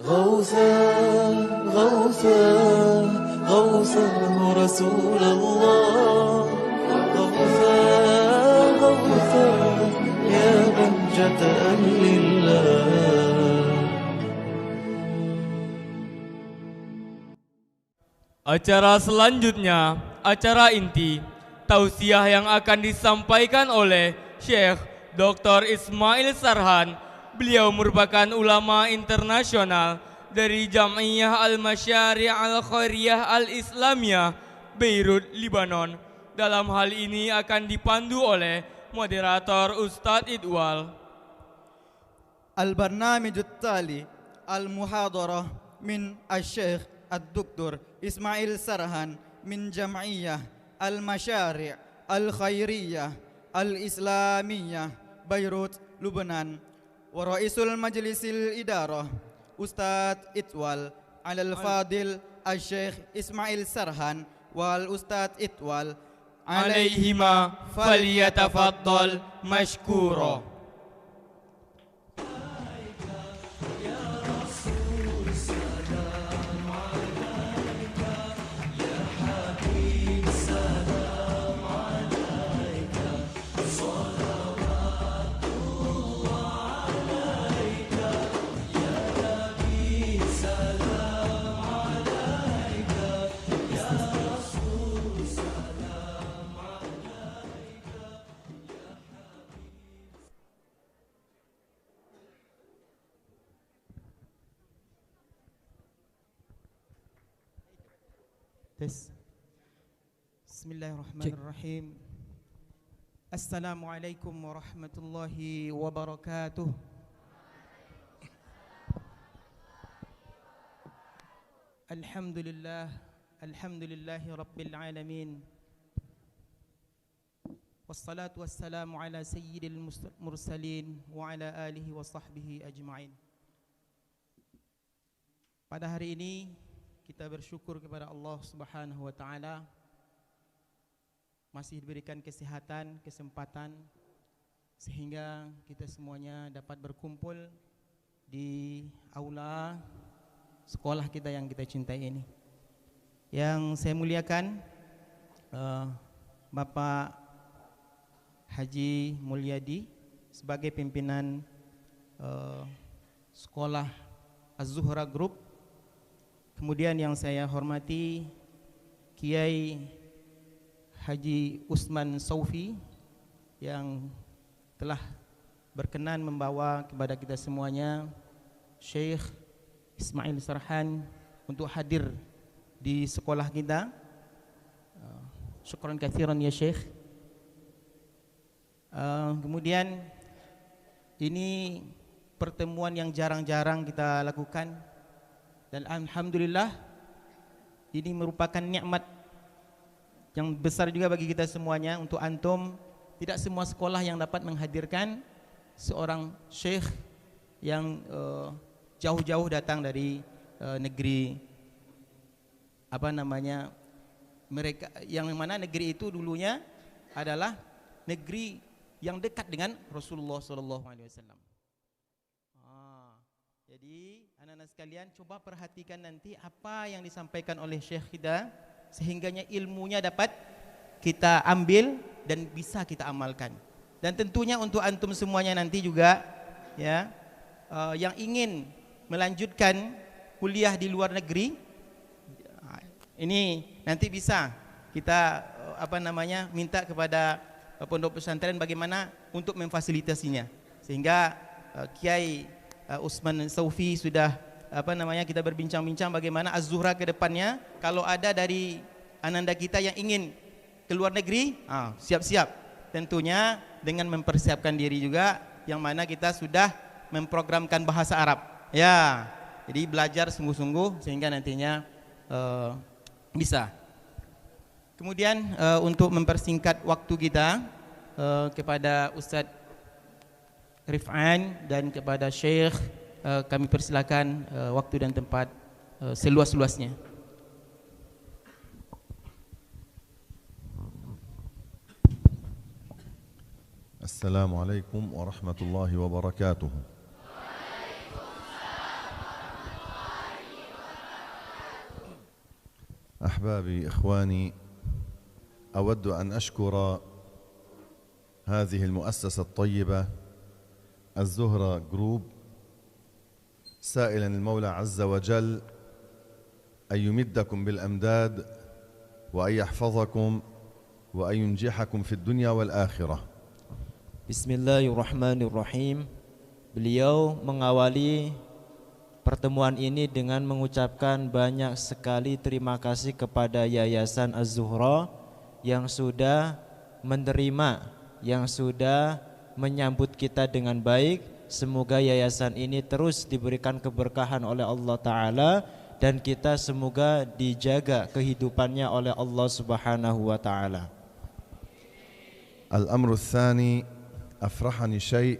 غوثا غوثا غوثا رسول الله غوثا غوثا يا بهجة أهل الله. Acara selanjutnya, acara inti, tausiah yang akan disampaikan oleh Syekh Dr. Ismail Sarhan. Beliau merupakan ulama internasional dari Jam'iyah Al-Masyari' Al-Khairiyah Al-Islamiyah, Beirut, Libanon. Dalam hal ini akan dipandu oleh moderator Ustadz Idwal. البرنامج التالي المحاضرة من الشيخ الدكتور إسماعيل سرحان من جمعية المشاريع الخيرية الإسلامية بيروت لبنان، ورئيس المجلس الإدارة أستاذ إتوال على الفاضل الشيخ إسماعيل سرحان والأستاذ إتوال عليهما فليتفضل مشكورا. Bismillahirrahmanirrahim. Assalamualaikum warahmatullahi wabarakatuh. Alhamdulillahi rabbil alamin. Wassalatu wassalamu ala sayyidil mursalin wa ala alihi wa sahbihi ajma'in. Pada hari ini kita bersyukur kepada Allah Subhanahu wa taala masih diberikan kesehatan, kesempatan sehingga kita semuanya dapat berkumpul di aula sekolah kita yang kita cintai ini. Yang saya muliakan Bapak Haji Mulyadi sebagai pimpinan sekolah Az-Zuhra Group. Kemudian yang saya hormati Kiai Haji Usman Saufi yang telah berkenan membawa kepada kita semuanya Syekh Ismail Sarhan untuk hadir di sekolah kita. Syukran katsiran ya Syekh. Kemudian ini pertemuan yang jarang-jarang kita lakukan. Dan alhamdulillah ini merupakan nikmat yang besar juga bagi kita semuanya. Untuk antum, tidak semua sekolah yang dapat menghadirkan seorang syekh yang jauh-jauh datang dari negeri mereka yang mana negeri itu dulunya adalah negeri yang dekat dengan Rasulullah SAW. Jadi anak-anak sekalian, coba perhatikan nanti apa yang disampaikan oleh Syekh kita sehingganya ilmunya dapat kita ambil dan bisa kita amalkan. Dan tentunya untuk antum semuanya nanti juga ya yang ingin melanjutkan kuliah di luar negeri, ini nanti bisa kita minta kepada pondok pesantren bagaimana untuk memfasilitasinya, sehingga Kiai Usman Saufi sudah kita berbincang-bincang bagaimana Az-Zuhra ke depannya. Kalau ada dari ananda kita yang ingin ke luar negeri, siap-siap tentunya dengan mempersiapkan diri juga, yang mana kita sudah memprogramkan bahasa Arab ya. Jadi belajar sungguh-sungguh sehingga nantinya bisa. Kemudian untuk mempersingkat waktu kita, kepada Ustadz Rif'an dan kepada Syekh kami persilakan waktu dan tempat seluas-luasnya. Assalamualaikum warahmatullahi wabarakatuh. أحبابي إخواني، أود أن أشكر هذه المؤسسة الطيبة الزهرة جروب، سائلا المولى عز وجل أن يمدكم بالأمداد وأن يحفظكم وأن ينجحكم في الدنيا والآخرة. Bismillahirrahmanirrahim. Beliau mengawali pertemuan ini dengan mengucapkan banyak sekali terima kasih kepada Yayasan Az-Zuhra yang sudah menerima, yang sudah menyambut kita dengan baik. Semoga yayasan ini terus diberikan keberkahan oleh Allah Ta'ala, dan kita semoga dijaga kehidupannya oleh Allah Subhanahu wa Ta'ala. الأمر الثاني، أفرحني شيء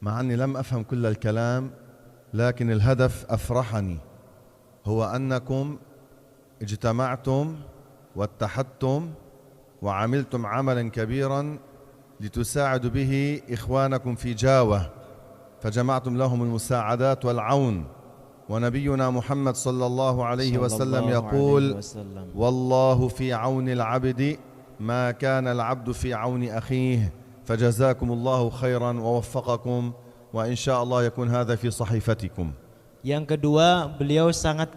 مع أني لم أفهم كل الكلام، لكن الهدف أفرحني، هو أنكم اجتمعتم واتحدتم وعملتم عملا كبيرا لتساعدوا به إخوانكم في جاوة، فجمعتم لهم المساعدات والعون. ونبينا محمد صلى الله عليه وسلم يقول: والله في عون العبد ما كان العبد في عون أخيه، فجزاكم الله خيرا ووفقكم، وإن شاء الله يكون هذا في صحيفتكم. Yang kedua, beliau sangat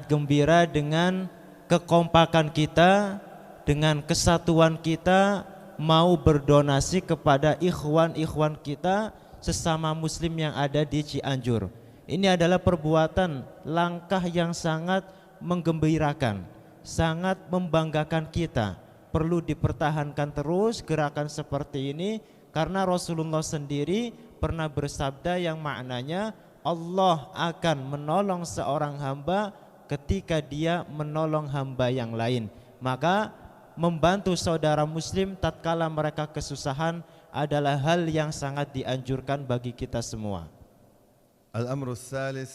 gembira dengan kekompakan kita, dengan kesatuan kita, mau berdonasi kepada ikhwan-ikhwan kita sesama muslim yang ada di Cianjur. Ini adalah perbuatan langkah yang sangat menggembirakan, sangat membanggakan kita. Perlu dipertahankan terus gerakan seperti ini, karena Rasulullah sendiri pernah bersabda yang maknanya Allah akan menolong seorang hamba ketika dia menolong hamba yang lain. Maka membantu saudara muslim tatkala mereka kesusahan adalah hal yang sangat dianjurkan bagi kita semua. الأمر الثالث،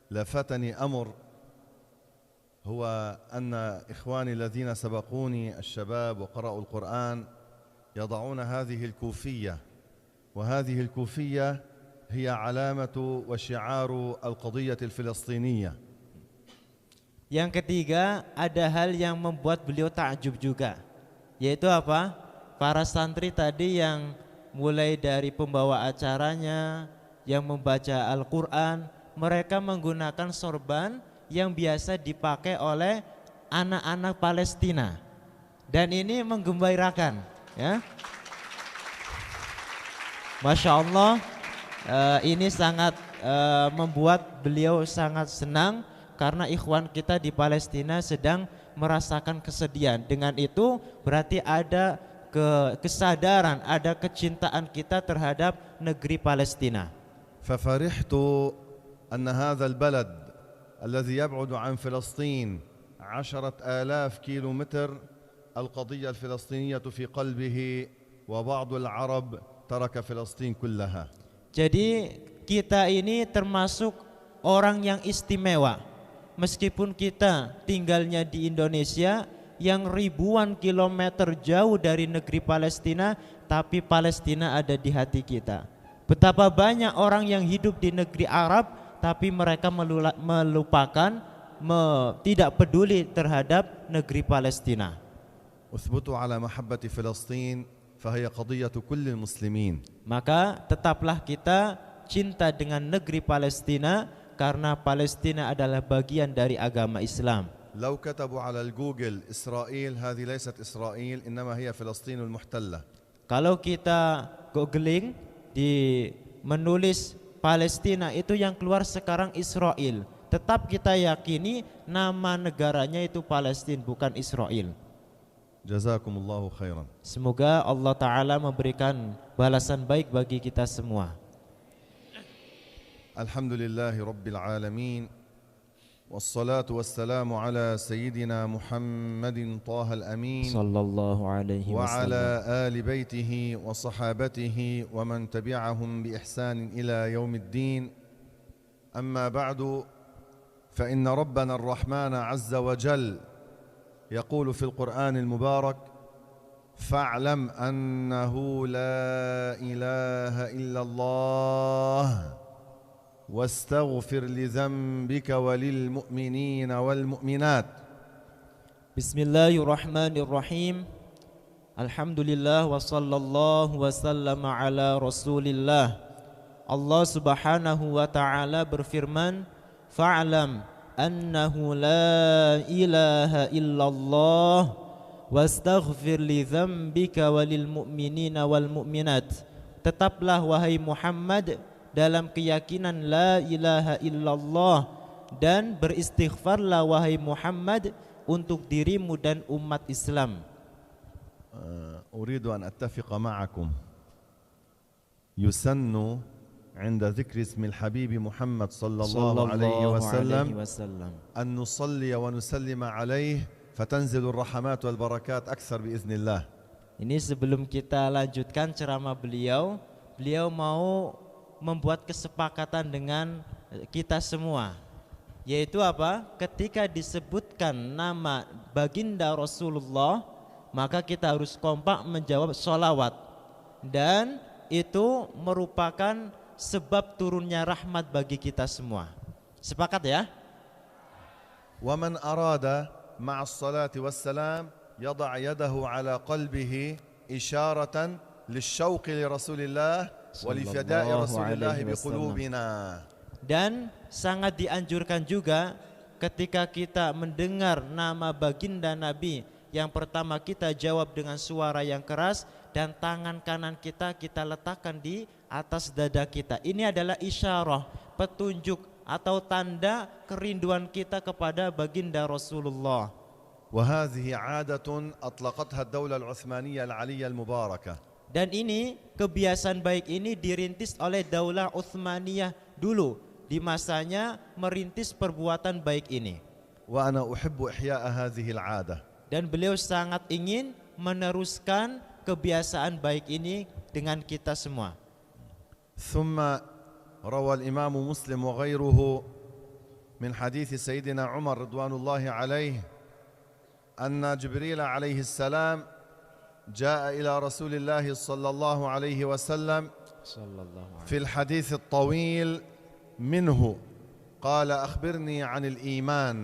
لفتني أمر، هو أن إخواني الذين سبقوني الشباب وقرأوا القرآن يضعون هذه الكوفية، وهذه الكوفية هي علامة وشعار القضية الفلسطينية. Yang ketiga, ada hal yang membuat beliau takjub juga, yaitu apa? Para santri tadi yang mulai dari pembawa acaranya, yang membaca Al-Quran, mereka menggunakan sorban yang biasa dipakai oleh anak-anak Palestina, dan ini menggembirakan, ya. Masya Allah, ini sangat membuat beliau sangat senang, karena ikhwan kita di Palestina sedang merasakan kesedihan. Dengan itu berarti ada kesadaran, ada kecintaan kita terhadap negeri Palestina. ففرحت أن هذا البلد الذي يبعد عن فلسطين 10,000 كيلومتر القضية الفلسطينية في قلبه، وبعض العرب ترك فلسطين كلها. Jadi kita ini termasuk orang yang istimewa, meskipun kita tinggalnya di Indonesia yang ribuan kilometer jauh dari negeri Palestina, tapi Palestina ada di hati kita. Betapa banyak orang yang hidup di negeri Arab, tapi mereka melupakan, tidak peduli terhadap negeri Palestina. اثبتوا على محبة فلسطين فهي قضية كل المسلمين. Maka tetaplah kita cinta dengan negeri Palestina, karena Palestina adalah bagian dari agama Islam. لو كتبوا على الجوجل إسرائيل، هذه ليست إسرائيل، إنما هي فلسطين المحتلة. Kalau kita googling di menulis Palestina, itu yang keluar sekarang Israel. Tetap kita yakini nama negaranya itu Palestina, bukan Israel. Jazakumullahu khairan. Semoga Allah Ta'ala memberikan balasan baik bagi kita semua. Alhamdulillahi Rabbil Alamin, wassalatu wassalamu ala Sayyidina Muhammadin Tahal Amin, sallallahu alaihi wa wasallam, ala ali baitihi wa sahabatihi wa man tabi'ahum bi ihsanin ila yaumiddin. Amma ba'du, fa inna Rabbana ar-Rahmana azza wa jal يقول في القرآن المبارك: فاعلم أنه لا إله إلا الله واستغفر لذنبك وللمؤمنين والمؤمنات. Bismillahirrahmanirrahim. Alhamdulillah wa sallallahu wa sallama ala Rasulillah. Allah Subhanahu wa taala berfirman, "Fa'lam annahu la ilaha illallah wastaghfir li dzambika walil mu'minina wal mu'minat." Tetaplah wahai Muhammad dalam keyakinan la ilaha illallah, dan beristighfarlah wahai Muhammad untuk dirimu dan umat Islam. أريد أن أتفق معكم. يسن عند ذكر اسم الحبيب محمد صلى الله عليه وسلم أن نصلي ونسلم عليه فتنزل الرحمات والبركات أكثر بإذن الله. Ini sebelum kita lanjutkan ceramah beliau mau membuat kesepakatan dengan kita semua, yaitu apa? Ketika disebutkan nama baginda Rasulullah, maka kita harus kompak menjawab sholawat, dan itu merupakan sebab turunnya rahmat bagi kita semua. Sepakat ya? ومن أراد مع الصلاة والسلام يضع يده على قلبه إشارة للشوق لرسول الله ولفداء رسول الله بقلوبنا. Dan sangat dianjurkan juga ketika kita mendengar nama baginda Nabi, yang pertama kita jawab dengan suara yang keras, dan tangan kanan kita letakkan di atas dada kita. Ini adalah isyarah, petunjuk atau tanda kerinduan kita kepada baginda Rasulullah. وهذه عادة أطلقتها الدولة العثمانية العلية المباركة. Dan ini, kebiasaan baik ini dirintis oleh Daulah Utsmaniyah dulu, di masanya merintis perbuatan baik ini. وأنا أحب إحياء هذه العادة. Dan beliau sangat ingin meneruskan kebiasaan baik ini dengan kita semua. ثم روى الإمام مسلم وغيره من حديث سيدنا عمر رضوان الله عليه أن جبريل عليه السلام جاء إلى رسول الله صلى الله عليه وسلم في الحديث الطويل منه قال أخبرني عن الإيمان.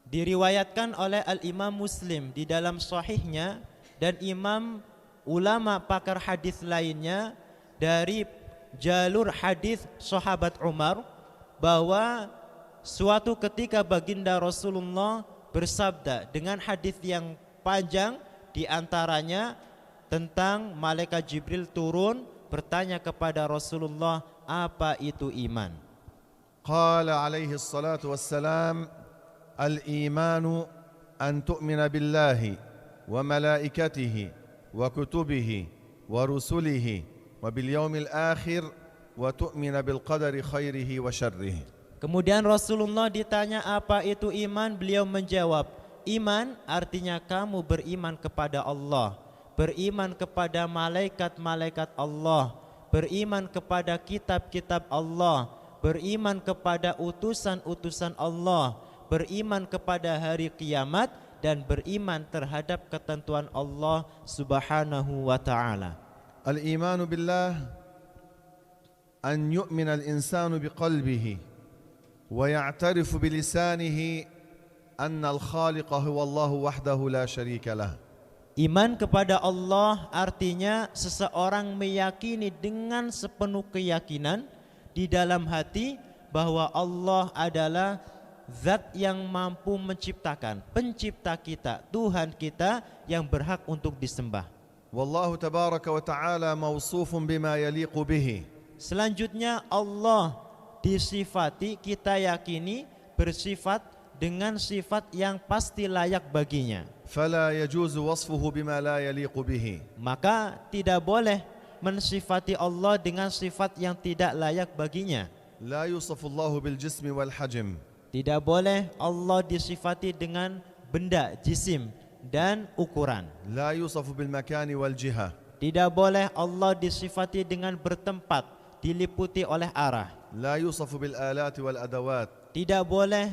Diriwayatkan oleh Al-Imam Muslim di dalam sahihnya, dan imam ulama pakar hadis lainnya dari jalur hadis sahabat Umar, bahwa suatu ketika baginda Rasulullah bersabda dengan hadis yang panjang, di antaranya tentang malaikat Jibril turun bertanya kepada Rasulullah, apa itu iman? Qala alaihi salatu wassalam, al-imanu an tu'mina billahi wa malaikatihi wa kutubihi wa rusulihi wa bil yaumil akhir wa tu'mina bil qadari khairihi wa syarrihi. Kemudian Rasulullah ditanya apa itu iman, beliau menjawab, iman artinya kamu beriman kepada Allah, beriman kepada malaikat-malaikat Allah, beriman kepada kitab-kitab Allah, beriman kepada utusan-utusan Allah, beriman kepada hari kiamat, dan beriman terhadap ketentuan Allah Subhanahu wa ta'ala. Al-imanu billah an yu'mina al-insanu biqalbihi ويعترف بلسانه أن الخالق هو الله وحده لا شريك له. Iman kepada Allah artinya seseorang meyakini dengan sepenuh keyakinan di dalam hati bahwa Allah adalah zat yang mampu menciptakan, pencipta kita, Tuhan kita yang berhak untuk disembah. Wallahu tabaraka wa ta'ala mawsufun bima yaliqu bihi. Selanjutnya Allah disifati, kita yakini bersifat dengan sifat yang pasti layak baginya. Fala yajuzu wasfuhu bima la yaliqu bihi. Maka tidak boleh mensifati Allah dengan sifat yang tidak layak baginya. La yusafu Allahu bil jismi wal hajm. Tidak boleh Allah disifati dengan benda, jisim dan ukuran. La yusafu bil makani wal jiha. Tidak boleh Allah disifati dengan bertempat, diliputi oleh arah. La yusafu bil alati wal adawat. Tidak boleh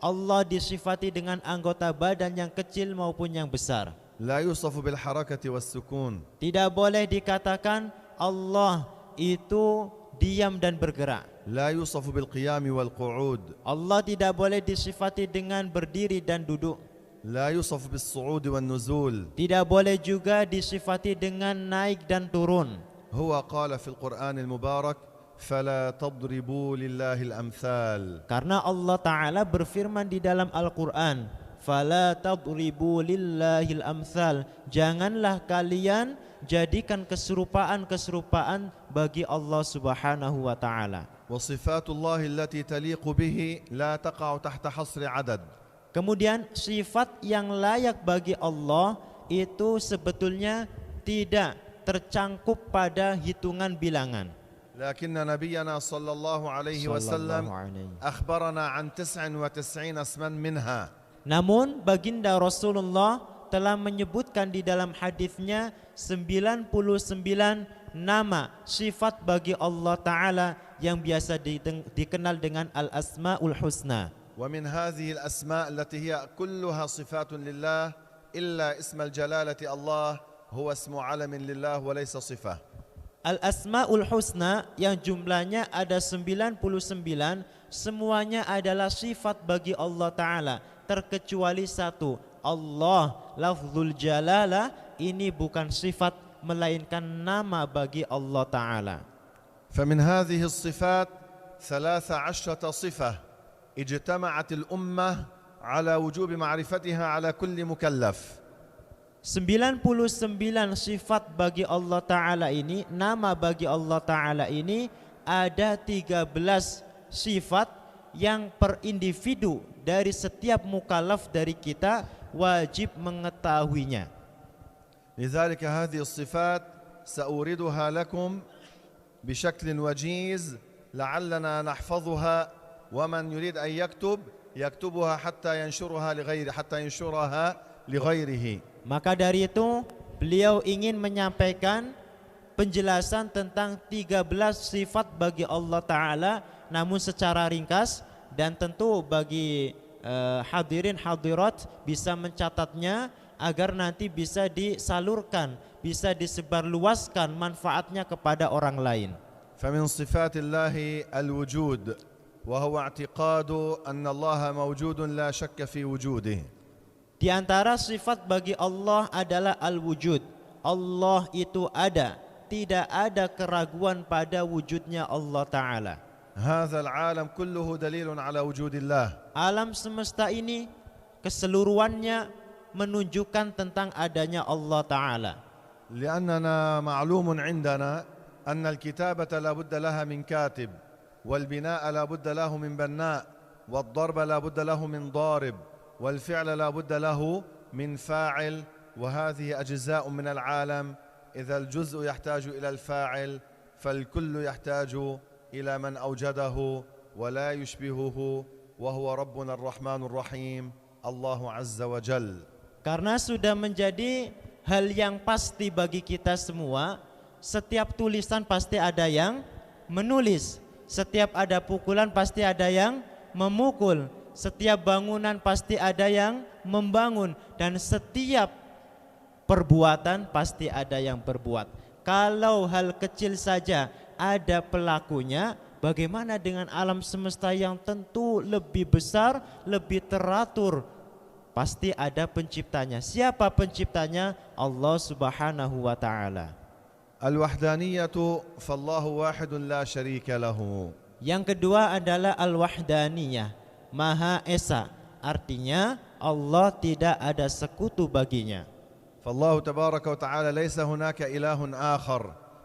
Allah disifati dengan anggota badan yang kecil maupun yang besar. La yusafu bil harakati was sukun. Tidak boleh dikatakan Allah itu diam dan bergerak. لا يوصف بالقيام والقعود Allah tidak boleh disifati dengan berdiri dan duduk. لا يوصف بالصعود والنزول Tidak boleh juga disifati dengan naik dan turun. هو قال في القرآن المبارك فلا تضربوا لله الأمثال Karena Allah Ta'ala berfirman di dalam Al-Quran, Fala tadribu lillahil amthal. Janganlah kalian jadikan keserupaan-keserupaan bagi Allah Subhanahu wa Ta'ala. وصفات الله التي تليق به لا تقع تحت حصر عدد. Kemudian sifat yang layak bagi Allah itu sebetulnya tidak tercangkup pada hitungan bilangan. لكن نبينا صلى الله عليه وسلم أخبرنا عن 99 اسما منها. Namun baginda Rasulullah telah menyebutkan di dalam hadisnya 99 nama sifat bagi Allah Ta'ala yang biasa dikenal dengan Al-Asma'ul Husna. ومن هذه الأسماء التي هي كلها صفات لله إلا اسم الجلالة الله هو اسم علم لله وليس صفة. Al-Asma'ul Husna yang jumlahnya ada 99, semuanya adalah sifat bagi Allah Ta'ala, terkecuali satu, Allah, lafzul jalalah, ini bukan sifat melainkan nama bagi Allah Ta'ala. فمن هذه الصفات 13 صفة اجتمعت الأمة على وجوب معرفتها على كل مكلف. 99 sifat bagi Allah Ta'ala ini, nama bagi Allah Ta'ala ini, ada 13 sifat yang per individu dari setiap mukallaf dari kita wajib mengetahuinya. لذلك هذه الصفات سأوردها لكم بشكل وجيز لعلنا نحفظها ومن يريد أن يكتبها حتى ينشرها لغيره. Maka dari itu beliau ingin menyampaikan penjelasan tentang 13 sifat bagi Allah Ta'ala, namun secara ringkas, dan tentu bagi hadirin hadirat bisa mencatatnya agar nanti bisa disalurkan, bisa disebarluaskan manfaatnya kepada orang lain. فمن صفات الله الوجود وهو اعتقاد أن الله موجود لا شك في وجوده. Di antara sifat bagi Allah adalah al-wujud. Allah itu ada, tidak ada keraguan pada wujudnya Allah Ta'ala. هذا العالم كله دليل على وجود الله. Alam semesta ini keseluruhannya menunjukkan tentang adanya Allah Ta'ala. لأننا معلوم عندنا أن الكتابة لا بد لها من كاتب والبناء لا بد له من بناء والضرب لا بد له من ضارب والفعل لا بد له من فاعل وهذه أجزاء من العالم. إذا الجزء يحتاج إلى الفاعل فالكل يحتاج إلى من أوجده ولا يشبهه وهو ربنا الرحمن الرحيم الله عز وجل. Karena sudah menjadi hal yang pasti bagi kita semua, setiap tulisan pasti ada yang menulis, setiap ada pukulan pasti ada yang memukul, setiap bangunan pasti ada yang membangun, dan setiap perbuatan pasti ada yang berbuat. Kalau hal kecil saja ada pelakunya, bagaimana dengan alam semesta yang tentu lebih besar, lebih teratur? Pasti ada penciptanya. Siapa penciptanya? Allah Subhanahu wa Ta'ala. Al-wahdaniyatu fallahu wahidun la syarika lahu. Yang kedua adalah al-wahdaniyah, Maha Esa. Artinya Allah tidak ada sekutu baginya. فالله تبارك وتعالى ليس هناك إله آخر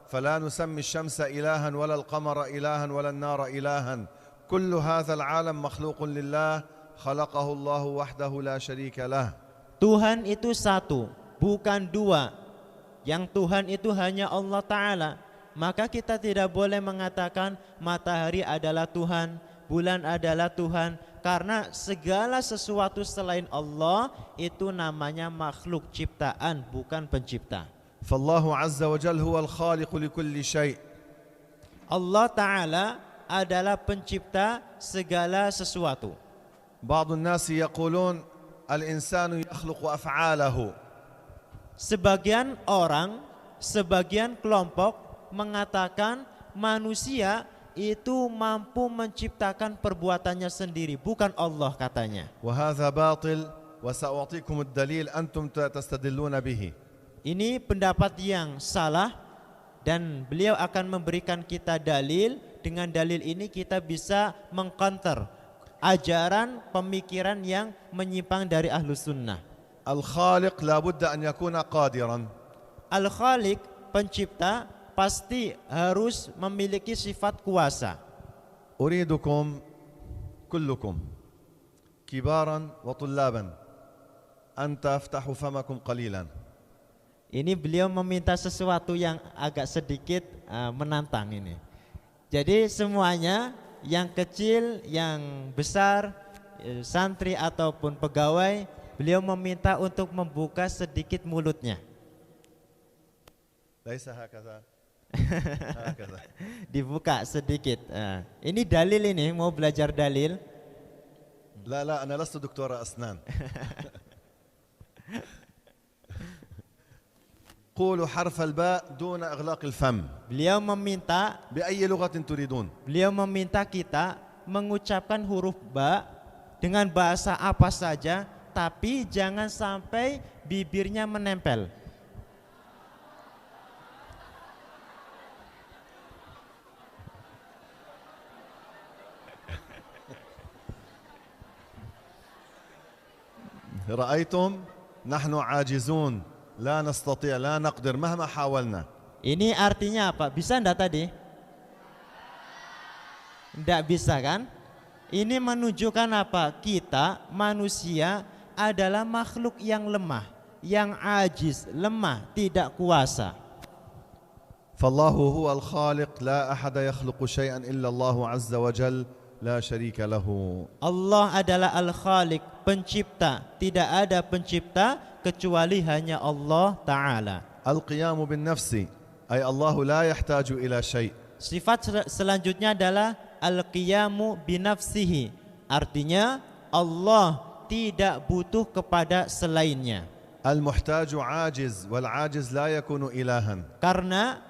فلا نسمي الشمس إلها ولا القمر إلها ولا النار إلها. كل هذا العالم مخلوق لله خلقه الله وحده لا شريك له. Tuhan itu satu, bukan dua. Yang Tuhan itu hanya Allah Ta'ala. Maka kita tidak boleh mengatakan matahari adalah Tuhan, bulan adalah Tuhan, karena segala sesuatu selain Allah itu namanya makhluk ciptaan, bukan pencipta. فالله عز وجل هو الخالق لكل شيء. Allah Ta'ala adalah pencipta segala sesuatu. بعض الناس يقولون الإنسان يخلق أفعاله. Sebagian orang, sebagian kelompok mengatakan manusia itu mampu menciptakan perbuatannya sendiri, bukan Allah katanya. وهذا باطل وسأعطيكم الدليل أنتم تستدلون به. Ini pendapat yang salah dan beliau akan memberikan kita dalil. Dengan dalil ini kita bisa mengcounter ajaran pemikiran yang menyimpang dari Ahlus Sunnah. الخالق لا بد أن يكون قادرا. Al-Khaliq, pencipta, pasti harus memiliki sifat kuasa. أريدكم كلكم كبارا وطلابا أن تفتحوا فمكم قليلا. Ini beliau meminta sesuatu yang agak sedikit menantang ini. Jadi semuanya, yang kecil, yang besar, santri ataupun pegawai, beliau meminta untuk membuka sedikit mulutnya. ليس هكذا. هكذا. Dibuka sedikit. Ini dalil ini, mau belajar dalil. لا لا أنا لست دكتور أسنان. قولوا حرف الباء دون إغلاق الفم. Beliau meminta, بأي لغة تريدون. beliau meminta kita mengucapkan huruf ba dengan bahasa apa saja, tapi jangan sampai bibirnya menempel. رأيتم نحن عاجزون لا نستطيع لا نقدر مهما حاولنا. Ini artinya apa? Bisa enggak tadi? Enggak bisa kan? Ini menunjukkan apa? Kita manusia adalah makhluk yang lemah, yang ajiz, lemah, tidak kuasa. فالله هو الخالق لا أحد يخلق شيئا إلا الله عز وجل لا شريك له. Allah adalah Al-Khaliq, pencipta. Tidak ada pencipta kecuali hanya Allah Ta'ala. القيام بالنفس أي الله لا يحتاج إلى شيء. Sifat selanjutnya adalah Al-Qiyamu binafsihi. Artinya Allah tidak butuh kepada selainnya. المحتاج عاجز والعاجز لا يكون إلها. Karena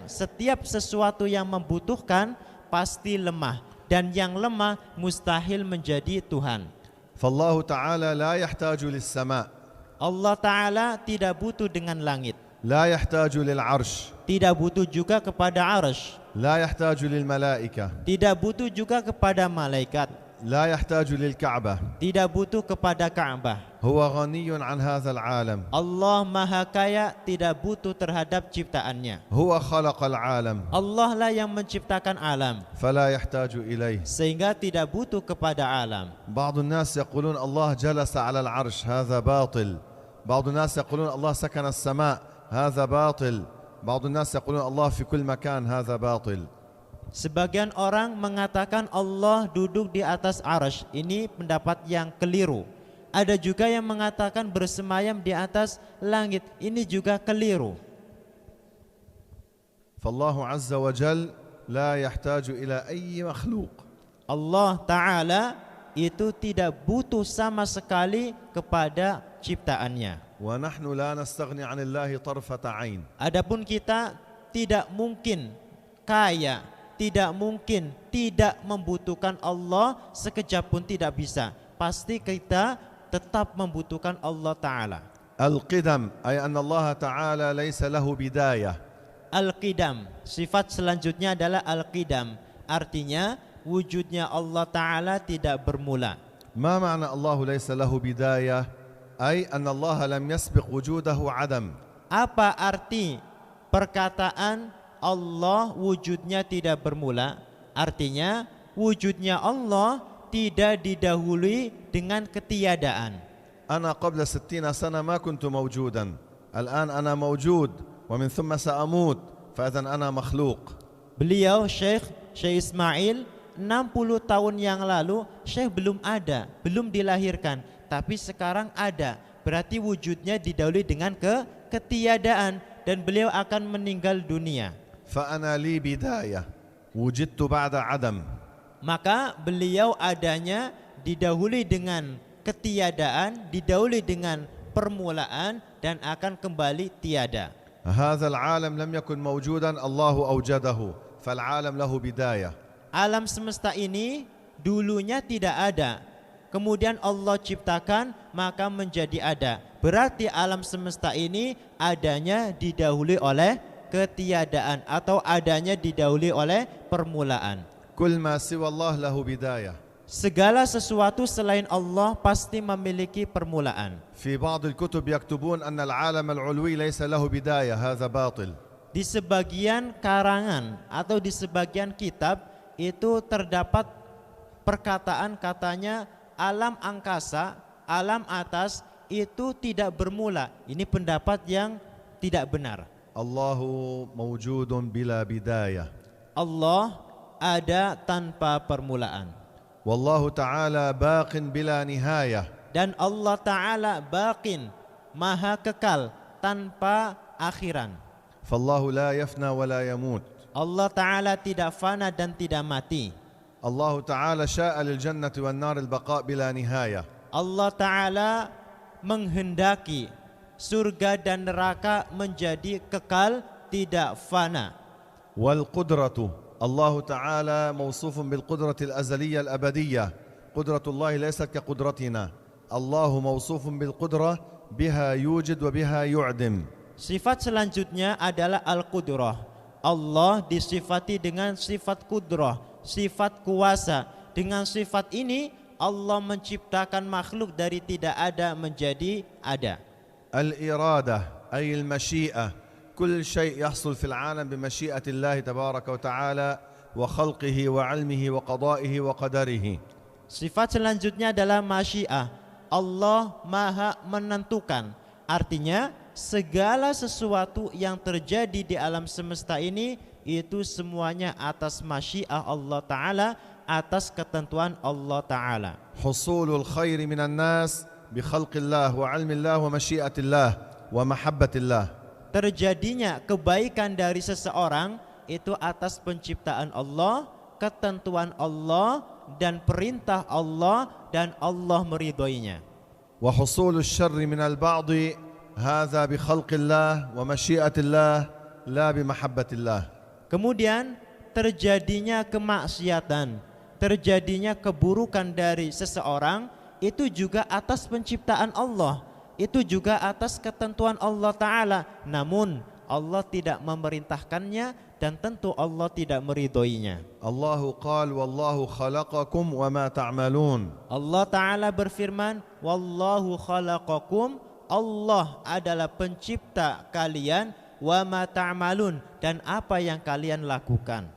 setiap sesuatu yang membutuhkan pasti lemah, dan yang lemah mustahil menjadi Tuhan. فالله تعالى لا يحتاج للسماء. Allah Ta'ala tidak butuh dengan langit, لا يحتاج للعرش. tidak butuh juga kepada arsh, لا يحتاج للملائكة. tidak butuh juga kepada malaikat, لا يحتاج للكعبة. tidak butuh kepada Ka'bah. هو غني عن هذا العالم. Allah Maha Kaya, tidak butuh terhadap ciptaannya. هو خلق العالم Allah lah yang menciptakan alam, فلا يحتاج إليه. sehingga tidak butuh kepada alam. بعض الناس يقولون الله جلس على العرش هذا باطل. بعض الناس يقولون الله سكن السماء هذا باطل. بعض الناس يقولون الله في كل مكان هذا باطل. Sebagian orang mengatakan Allah duduk di atas arsh. Ini pendapat yang keliru. Ada juga yang mengatakan bersemayam di atas langit. Ini juga keliru. فالله عز وجل لا يحتاج إلى أي مخلوق. Allah Ta'ala itu tidak butuh sama sekali kepada ciptaannya. ونحن لا نستغني عن الله طرفة عين. Adapun kita tidak mungkin kaya, tidak mungkin tidak membutuhkan Allah sekejap pun tidak bisa. Pasti kita tetap membutuhkan Allah Ta'ala. القدم أي أن الله تعالى ليس له بداية. Al-Qidam, sifat selanjutnya adalah Al-Qidam. Artinya wujudnya Allah Ta'ala tidak bermula. ما معنى الله ليس له بداية؟ أي أن الله لم يسبق وجوده عدم. Apa arti perkataan Allah wujudnya tidak bermula? Artinya wujudnya Allah tidak didahului dengan ketiadaan. أنا قبل 60 سنة ما كنت موجودا. الآن أنا موجود ومن ثم سأموت فإذا أنا مخلوق. Beliau Syekh Ismail 60 tahun yang lalu Syekh belum ada, belum dilahirkan, tapi sekarang ada. Berarti wujudnya didahului dengan ketiadaan dan beliau akan meninggal dunia. فأنا لي بداية وجدت بعد عدم. Maka beliau adanya didahului dengan ketiadaan, didahului dengan permulaan dan akan kembali tiada. هذا العالم لم يكن موجودا الله أوجده. فالعالم له بداية. Alam semesta ini dulunya tidak ada, kemudian Allah ciptakan maka menjadi ada. Berarti alam semesta ini adanya didahului oleh ketiadaan atau adanya didahului oleh permulaan. كل ما سوى الله له بداية. Segala sesuatu selain Allah pasti memiliki permulaan. في بعض الكتب يكتبون أن العالم العلوي ليس له بداية، هذا باطل. Di sebagian karangan atau di sebagian kitab itu terdapat perkataan katanya alam angkasa, alam atas itu tidak bermula. Ini pendapat yang tidak benar. الله موجود بلا بداية. Allah ada tanpa permulaan. والله تعالى باق بلا نهاية. Dan Allah Ta'ala baqin, maha kekal tanpa akhiran. فالله لا يفنى ولا يموت. Allah Ta'ala tidak fana dan tidak mati. الله تعالى شاء للجنة والنار البقاء بلا نهاية. Allah Ta'ala menghendaki surga dan neraka menjadi kekal tidak fana. والقدرة الله تعالى موصوف بالقدرة الأزلية الأبدية. قدرة الله ليست كقدرتنا. الله موصوف بالقدرة بها يوجد وبها يعدم. Sifat selanjutnya adalah Al-Qudrah. Allah disifati dengan sifat kudrah, sifat kuasa. Dengan sifat ini Allah menciptakan makhluk dari tidak ada menjadi ada. الإرادة أي المشيئة، كل شيء يحصل في العالم بمشيئة الله تبارك وتعالى وخلقه وعلمه وقضائه وقدره. Sifat selanjutnya adalah masyiah. Allah maha menentukan. Artinya segala sesuatu yang terjadi di alam semesta ini itu semuanya atas masyiah Allah Ta'ala, atas ketentuan Allah Ta'ala. حصول الخير من الناس بخلق الله وعلم الله ومشيئة الله ومحبة الله. Terjadinya kebaikan dari seseorang itu atas penciptaan Allah, ketentuan Allah dan perintah Allah, dan Allah meridhoinya. وحصول الشر من البعض هذا بخلق الله ومشيئة الله لا بمحبة الله. Kemudian terjadinya kemaksiatan, terjadinya keburukan dari seseorang itu juga atas penciptaan Allah, itu juga atas ketentuan Allah Ta'ala. Namun Allah tidak memerintahkannya dan tentu Allah tidak meridhoinya. الله قال والله خلقكم وما تعملون. Allah Ta'ala berfirman, Wallahu khalaqakum, Allah adalah pencipta kalian, wa ma ta'malun, dan apa yang kalian lakukan.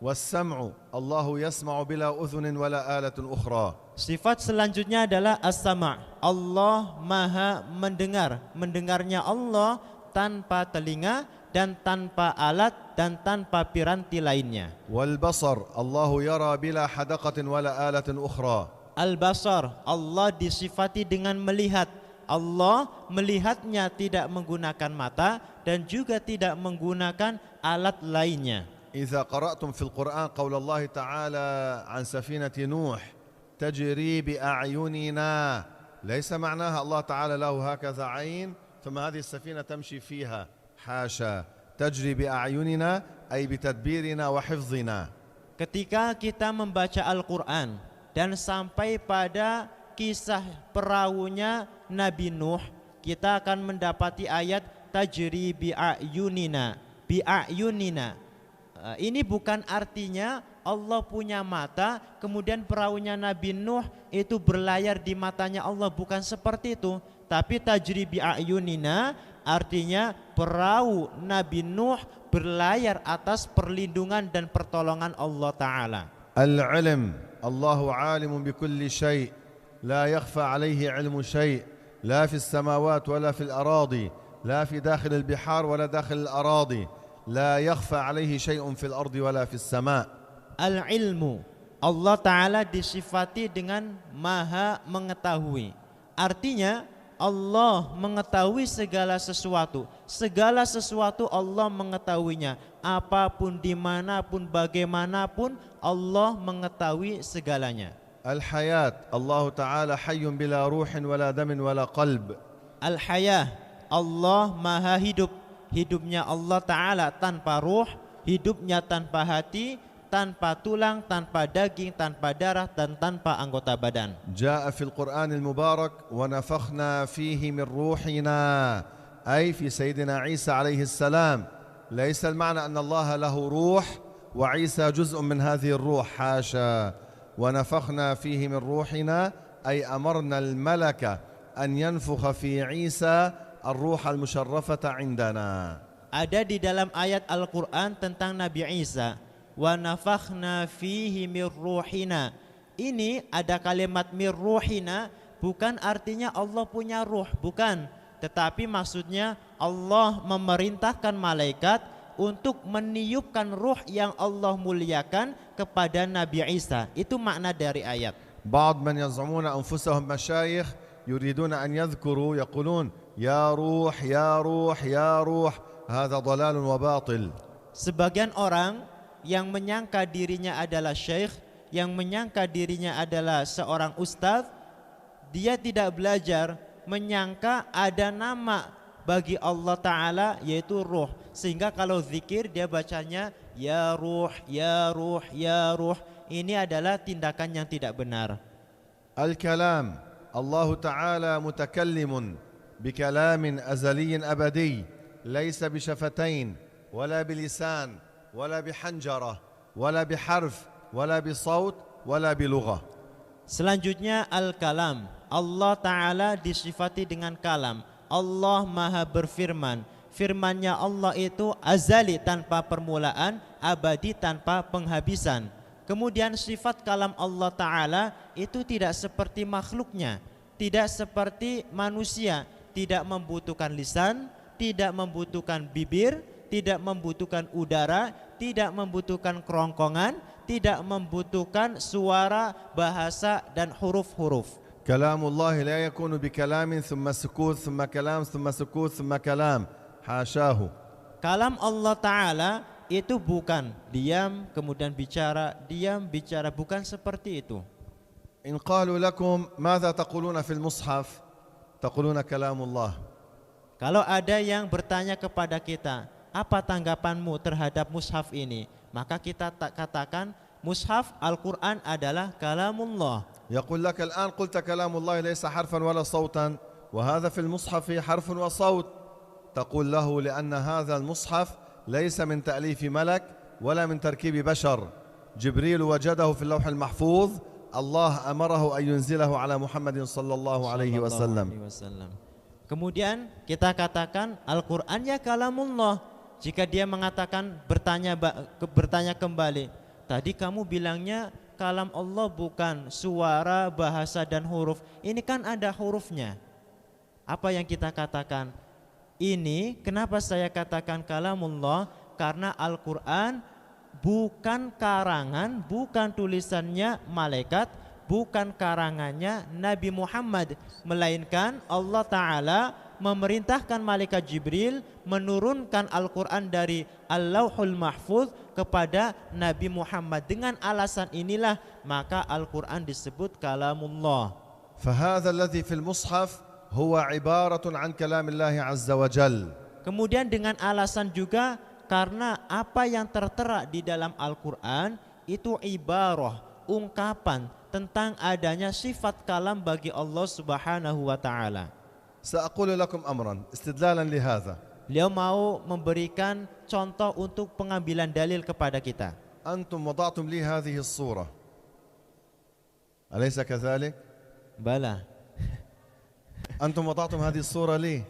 والسمع الله يسمع بلا أذن ولا آلة أخرى. Sifat selanjutnya adalah as-sama'. Allah maha mendengar. Mendengarnya Allah tanpa telinga dan tanpa alat dan tanpa piranti lainnya. والبصر الله يرى بلا حدقة ولا آلة أخرى. Al-basar, Allah disifati dengan melihat. Allah melihatnya tidak menggunakan mata dan juga tidak menggunakan alat lainnya. إذا قرأتم في القرآن قول الله تعالى عن سفينة نوح تجري بأعيننا، ليس معناها الله تعالى له هكذا عين ثم هذه السفينة تمشي فيها، حاشا، تجري بأعيننا أي بتدبيرنا وحفظنا. Ketika kita membaca Al-Quran dan sampai pada kisah perahunya Nabi Nuh, kita akan mendapati ayat tajri bi'ayunina, bi'ayunina. Ini bukan artinya Allah punya mata kemudian perahunya Nabi Nuh itu berlayar di matanya Allah, bukan seperti itu. Tapi tajri bi'ayunina artinya perahu Nabi Nuh berlayar atas perlindungan dan pertolongan Allah Ta'ala. العلم الله عالم بكل شيء لا يخفى عليه علم شيء لا في السماوات ولا في الأراضي لا في داخل البحار ولا داخل الأراضي لا يخفى عليه شيء في الأرض ولا في السماء. Al-ilmu, Allah Ta'ala disifati dengan maha mengetahui. Artinya Allah mengetahui segala sesuatu. Segala sesuatu Allah mengetahuinya. Apapun, dimanapun, bagaimanapun Allah mengetahui segalanya. الحياة الله تعالى حي بلا روح ولا دم ولا قلب. Al-hayah, Allah maha hidup. Hidupnya Allah Ta'ala tanpa ruh, hidupnya tanpa hati, tanpa tulang, tanpa daging, tanpa darah, dan tanpa anggota badan. جاء في القرآن المبارك ونفخنا فيه من روحنا أي في سيدنا عيسى عليه السلام. ليس المعنى أن الله له روح وعيسى جزء من هذه الروح، حاشا. ونفخنا فيه من روحنا أي أمرنا الملك أن ينفخ في عيسى الروح المشرفة عندنا. Ada di dalam ayat Al-Quran tentang Nabi Isa, wa nafakhna fihi mir ruhina. Ini ada kalimat mir ruhina, bukan artinya Allah punya ruh, bukan. Tetapi maksudnya Allah memerintahkan malaikat untuk meniupkan ruh yang Allah muliakan kepada Nabi Isa. Itu makna dari ayat. بعض من يزعمون أنفسهم مشايخ يريدون أن يذكروا يقولون يا روح يا روح يا روح. هذا ضلال وباطل. Sebagian orang yang menyangka dirinya adalah syekh, yang menyangka dirinya adalah seorang ustadz, dia tidak belajar, menyangka ada nama bagi Allah Ta'ala yaitu ruh. Sehingga kalau zikir dia bacanya ya ruh, ya ruh, ya ruh. Ini adalah tindakan yang tidak benar. الكلام الله تعالى متكلم بكلام أزلي أبدي ليس بشفتين ولا بلسان ولا بحنجرة ولا بحرف ولا بصوت ولا بلغة. Selanjutnya al-kalam. Allah Ta'ala disifati dengan kalam. Allah maha berfirman. Firmannya Allah itu azali tanpa permulaan, abadi tanpa penghabisan. Kemudian sifat kalam Allah Ta'ala itu tidak seperti makhluknya, tidak seperti manusia, tidak membutuhkan lisan, tidak membutuhkan bibir, tidak membutuhkan udara, tidak membutuhkan kerongkongan, tidak membutuhkan suara, bahasa, dan huruf-huruf. كلام الله لا يكون بكلام ثم سكوت ثم كلام ثم سكوت ثم كلام حاشاه. Kalam Allah Ta'ala itu bukan diam kemudian bicara, diam bicara, bukan seperti itu. إن قالوا لكم ماذا تقولون في المصحف تقولون كلام الله. Kalau ada yang bertanya kepada kita, apa tanggapanmu terhadap mushaf ini? Maka kita katakan mushaf Al-Quran adalah kalamullah. يقول لك الآن قلت كلام الله ليس حرفا ولا صوتا وهذا في المصحف حرف وصوت. تقول له لأن هذا المصحف ليس من تأليف ملك ولا من تركيب بشر. جبريل وجده في اللوح المحفوظ، الله أمره أن ينزله على محمد صلى الله عليه وسلم. Kemudian kita katakan Al-Quran ya kalamullah. Jika dia mengatakan bertanya kembali, tadi kamu bilangnya kalam Allah bukan suara, bahasa, dan huruf. Ini kan ada hurufnya. Apa yang kita katakan? Ini kenapa saya katakan kalamullah? Karena Al-Quran bukan karangan, bukan tulisannya malaikat, bukan karangannya Nabi Muhammad, melainkan Allah Ta'ala memerintahkan malaikat Jibril menurunkan Al-Quran dari Al-Lauhul Mahfuz kepada Nabi Muhammad. Dengan alasan inilah maka Al-Quran disebut kalamullah. فهذا الذي في المصحف هو عبارة عن كلام الله عز وجل. Kemudian dengan alasan juga karena apa yang tertera di dalam Al-Quran itu ibarah, ungkapan tentang adanya sifat kalam bagi Allah Subhanahu wa Ta'ala. سأقول لكم أمرا استدلالا لهذا. Beliau mau memberikan contoh untuk pengambilan dalil kepada kita. أنتم وضعتم لي هذه الصورة أليس كذلك؟ Bala. أنتم وضعتم هذه الصورة لي.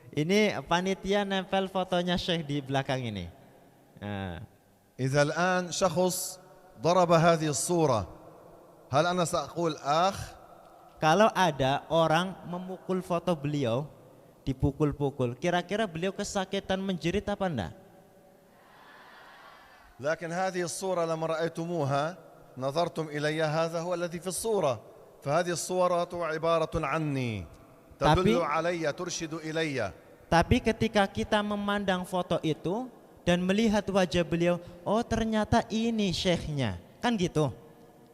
Ini panitia nempel fotonya Syekh di belakang ini. Nah. إذا الآن شخص ضرب هذه الصورة هل أنا سأقول آخ؟ Kalau ada orang memukul foto beliau, dipukul-pukul, kira-kira beliau kesakitan menjerit apa enggak? لكن هذه الصورة لما رأيتموها نظرتم إلي هذا هو الذي في الصورة فهذه الصورة عبارة عني تدل علي ترشد إلي. Tapi ketika kita memandang foto itu dan melihat wajah beliau, oh ternyata ini syekhnya, kan gitu.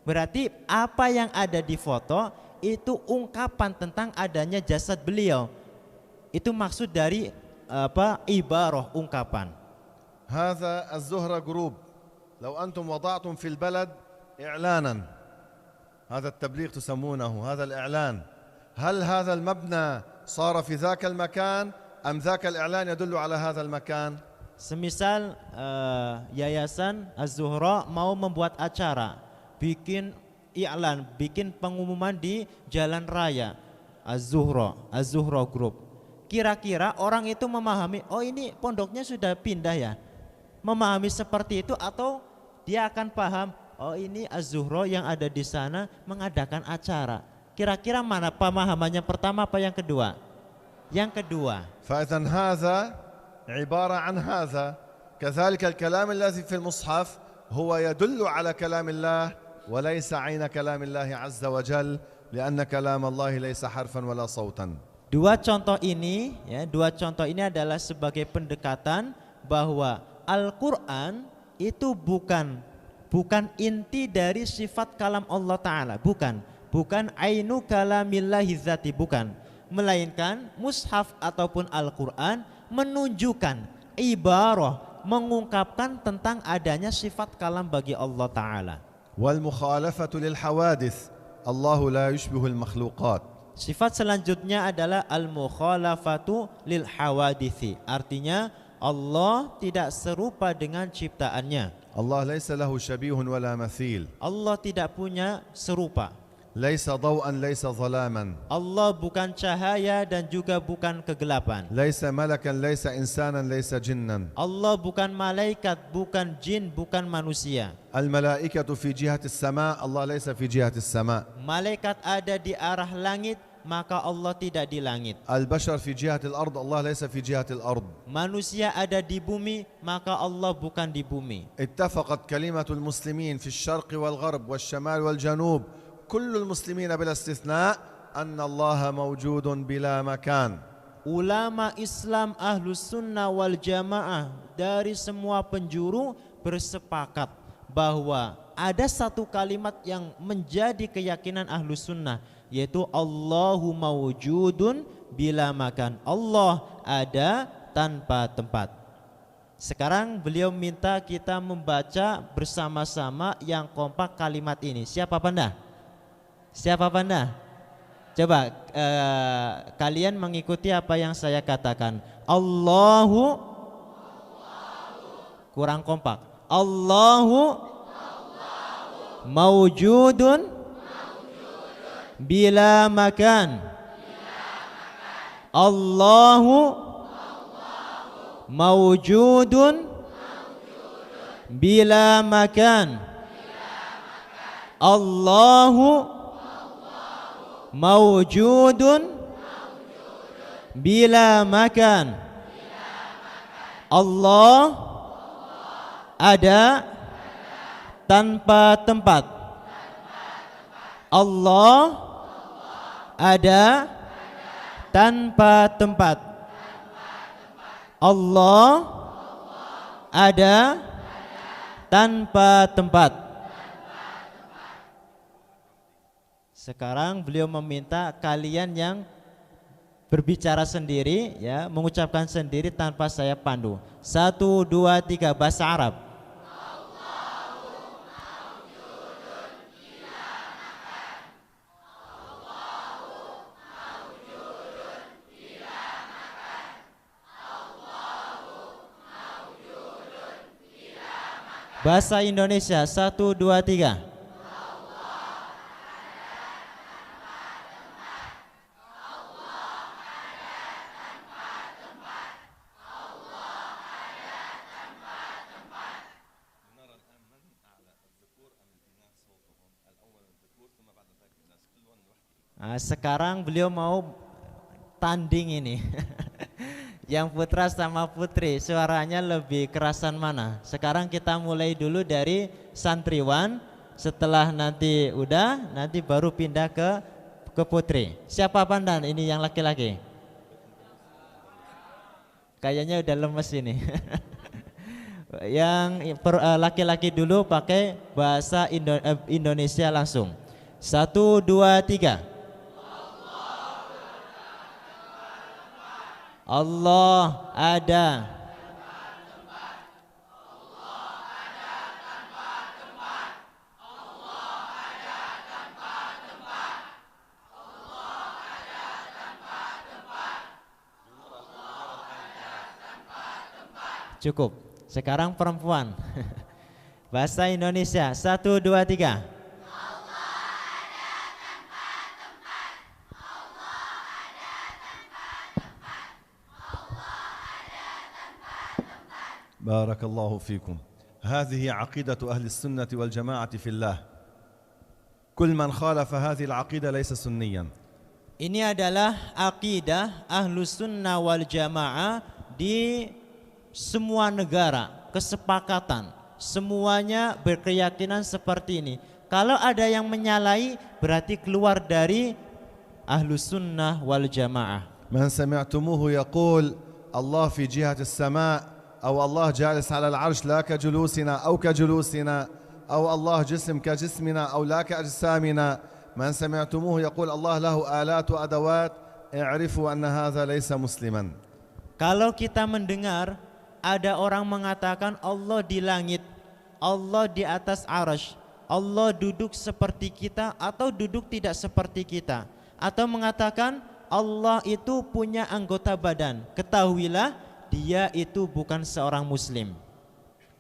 Berarti apa yang ada di foto itu ungkapan tentang adanya jasad beliau. Itu maksud dari ibarah, ungkapan. هذا الزهرة جروب، لو أنتم وضعتم في البلد إعلانا، هذا التبليغ تسمونه، هذا الإعلان، هل هذا المبنى صار في ذاك المكان أم ذاك الإعلان يدل على هذا المكان؟ Semisal Yayasan Az-Zuhra mau membuat acara, bikin iklan, bikin pengumuman di jalan raya Az-Zuhra Group. Kira-kira orang itu memahami, oh ini pondoknya sudah pindah ya, memahami seperti itu, atau dia akan paham, oh ini Az-Zuhra yang ada di sana mengadakan acara. Kira-kira mana pemahamannya, pertama apa yang kedua? Yang kedua. فإذا هذا عبارة عن هذا، كذلك الكلام الذي في المصحف هو يدل على كلام الله وليس عين كلام الله عز وجل، لأن كلام الله ليس حرفا ولا صوتا. Dua contoh ini adalah sebagai pendekatan bahwa Al-Quran itu bukan inti dari sifat kalam Allah Ta'ala, bukan ainu kalamillahi zati, bukan, melainkan mushaf ataupun Al-Quran menunjukkan ibarah, mengungkapkan tentang adanya sifat kalam bagi Allah Ta'ala. والمخالفة للحوادث، الله لا يشبه المخلوقات. Sifat selanjutnya adalah al-mukhalafatu lil hawadithi, artinya Allah tidak serupa dengan ciptaannya. الله ليس له شبيه ولا مثيل. Allah tidak punya serupa. ليس ضوءا ليس ظلاما. Allah bukan cahaya dan juga bukan kegelapan. ليس ملكا ليس إنسانا ليس جنا. Allah bukan malaikat, bukan jin, bukan manusia. الملائكة في جهة السماء، الله ليس في جهة السماء. Malaikat ada di arah langit, maka Allah tidak di langit. البشر في جهة الأرض، الله ليس في جهة الأرض. Manusia ada di bumi, maka Allah bukan di bumi. اتفقت كلمة المسلمين في الشرق والغرب والشمال والجنوب، كل المسلمين بلا استثناء، أن الله موجود بلا مكان. Ulama Islam Ahlus Sunnah wal Jamaah dari semua penjuru bersepakat bahwa ada satu kalimat yang menjadi keyakinan Ahlus Sunnah, yaitu Allahu mawjudun bila makan. Allah ada tanpa tempat. Sekarang beliau minta kita membaca bersama-sama yang kompak kalimat ini. Siapa pandai? Siapa pandai? Coba kalian mengikuti apa yang saya katakan. Allahu, kurang kompak. Allahu mawjudun bila makan. Allahu mawjudun bila makan. Allahu mawjudun bila makan. Allah ada tanpa tempat. Allah ada tanpa tempat. Allah ada tanpa tempat. Sekarang beliau meminta kalian yang berbicara sendiri, ya, mengucapkan sendiri tanpa saya pandu. 1, 2, 3, bahasa Arab. Bahasa Indonesia 1, 2, 3. Nah, sekarang beliau mau tanding ini. Yang putra sama putri suaranya lebih kerasan mana? Sekarang kita mulai dulu dari santriwan, setelah nanti nanti baru pindah ke putri. Siapa pandan ini yang laki-laki? Kayaknya udah lemes ini. Yang laki-laki dulu pakai bahasa Indonesia langsung. 1, 2, 3. Allah ada Cukup. Sekarang perempuan. Bahasa Indonesia. 1, 2, 3. بارك الله فيكم. هذه عقيدة أهل السنة والجماعة في الله. كل من خالف هذه العقيدة ليس سنيا. Ini adalah akidah Ahlus Sunnah wal Jamaah di semua negara, kesepakatan. Semuanya berkeyakinan seperti ini. Kalau ada yang menyalahi berarti keluar dari Ahlus Sunnah wal Jamaah. من سمعتموه يقول الله في جهة السماء أو الله جالس على العرش لا كجلوسنا أو كجلوسنا أو الله جسم كجسمنا أو لا كأجسامنا. من سمعتموه يقول الله له آلات وأدوات اعرفوا أن هذا ليس مسلما. Kalau kita mendengar ada orang mengatakan Allah di langit, Allah di atas arasy, Allah duduk seperti kita atau duduk tidak seperti kita, atau mengatakan Allah itu punya anggota badan, ketahuilah dia itu bukan seorang muslim.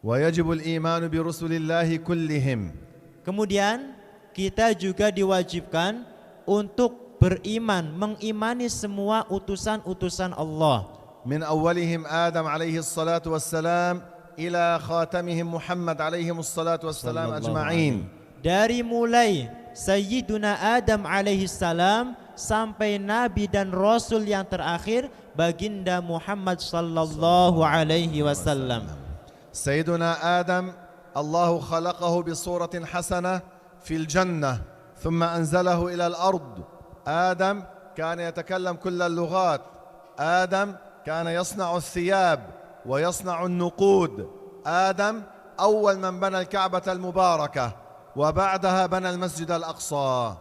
ويجب الإيمان برسل الله كلهم. Kemudian kita juga diwajibkan untuk beriman, mengimani semua utusan-utusan Allah. من أولهم آدم عليه الصلاة والسلام إلى خاتمهم محمد عليهم الصلاة والسلام أجمعين. Dari mulai Sayyiduna Adam alaihi salam sampai Nabi dan Rasul yang terakhir baginda Muhammad sallallahu alaihi wasallam. سيدنا آدم الله خلقه بصورة حسنة في الجنة ثم أنزله إلى الأرض. آدم كان يتكلم كل اللغات. آدم كان يصنع الثياب ويصنع النقود. آدم أول من بنى الكعبة المباركة وبعدها بنى المسجد الأقصى.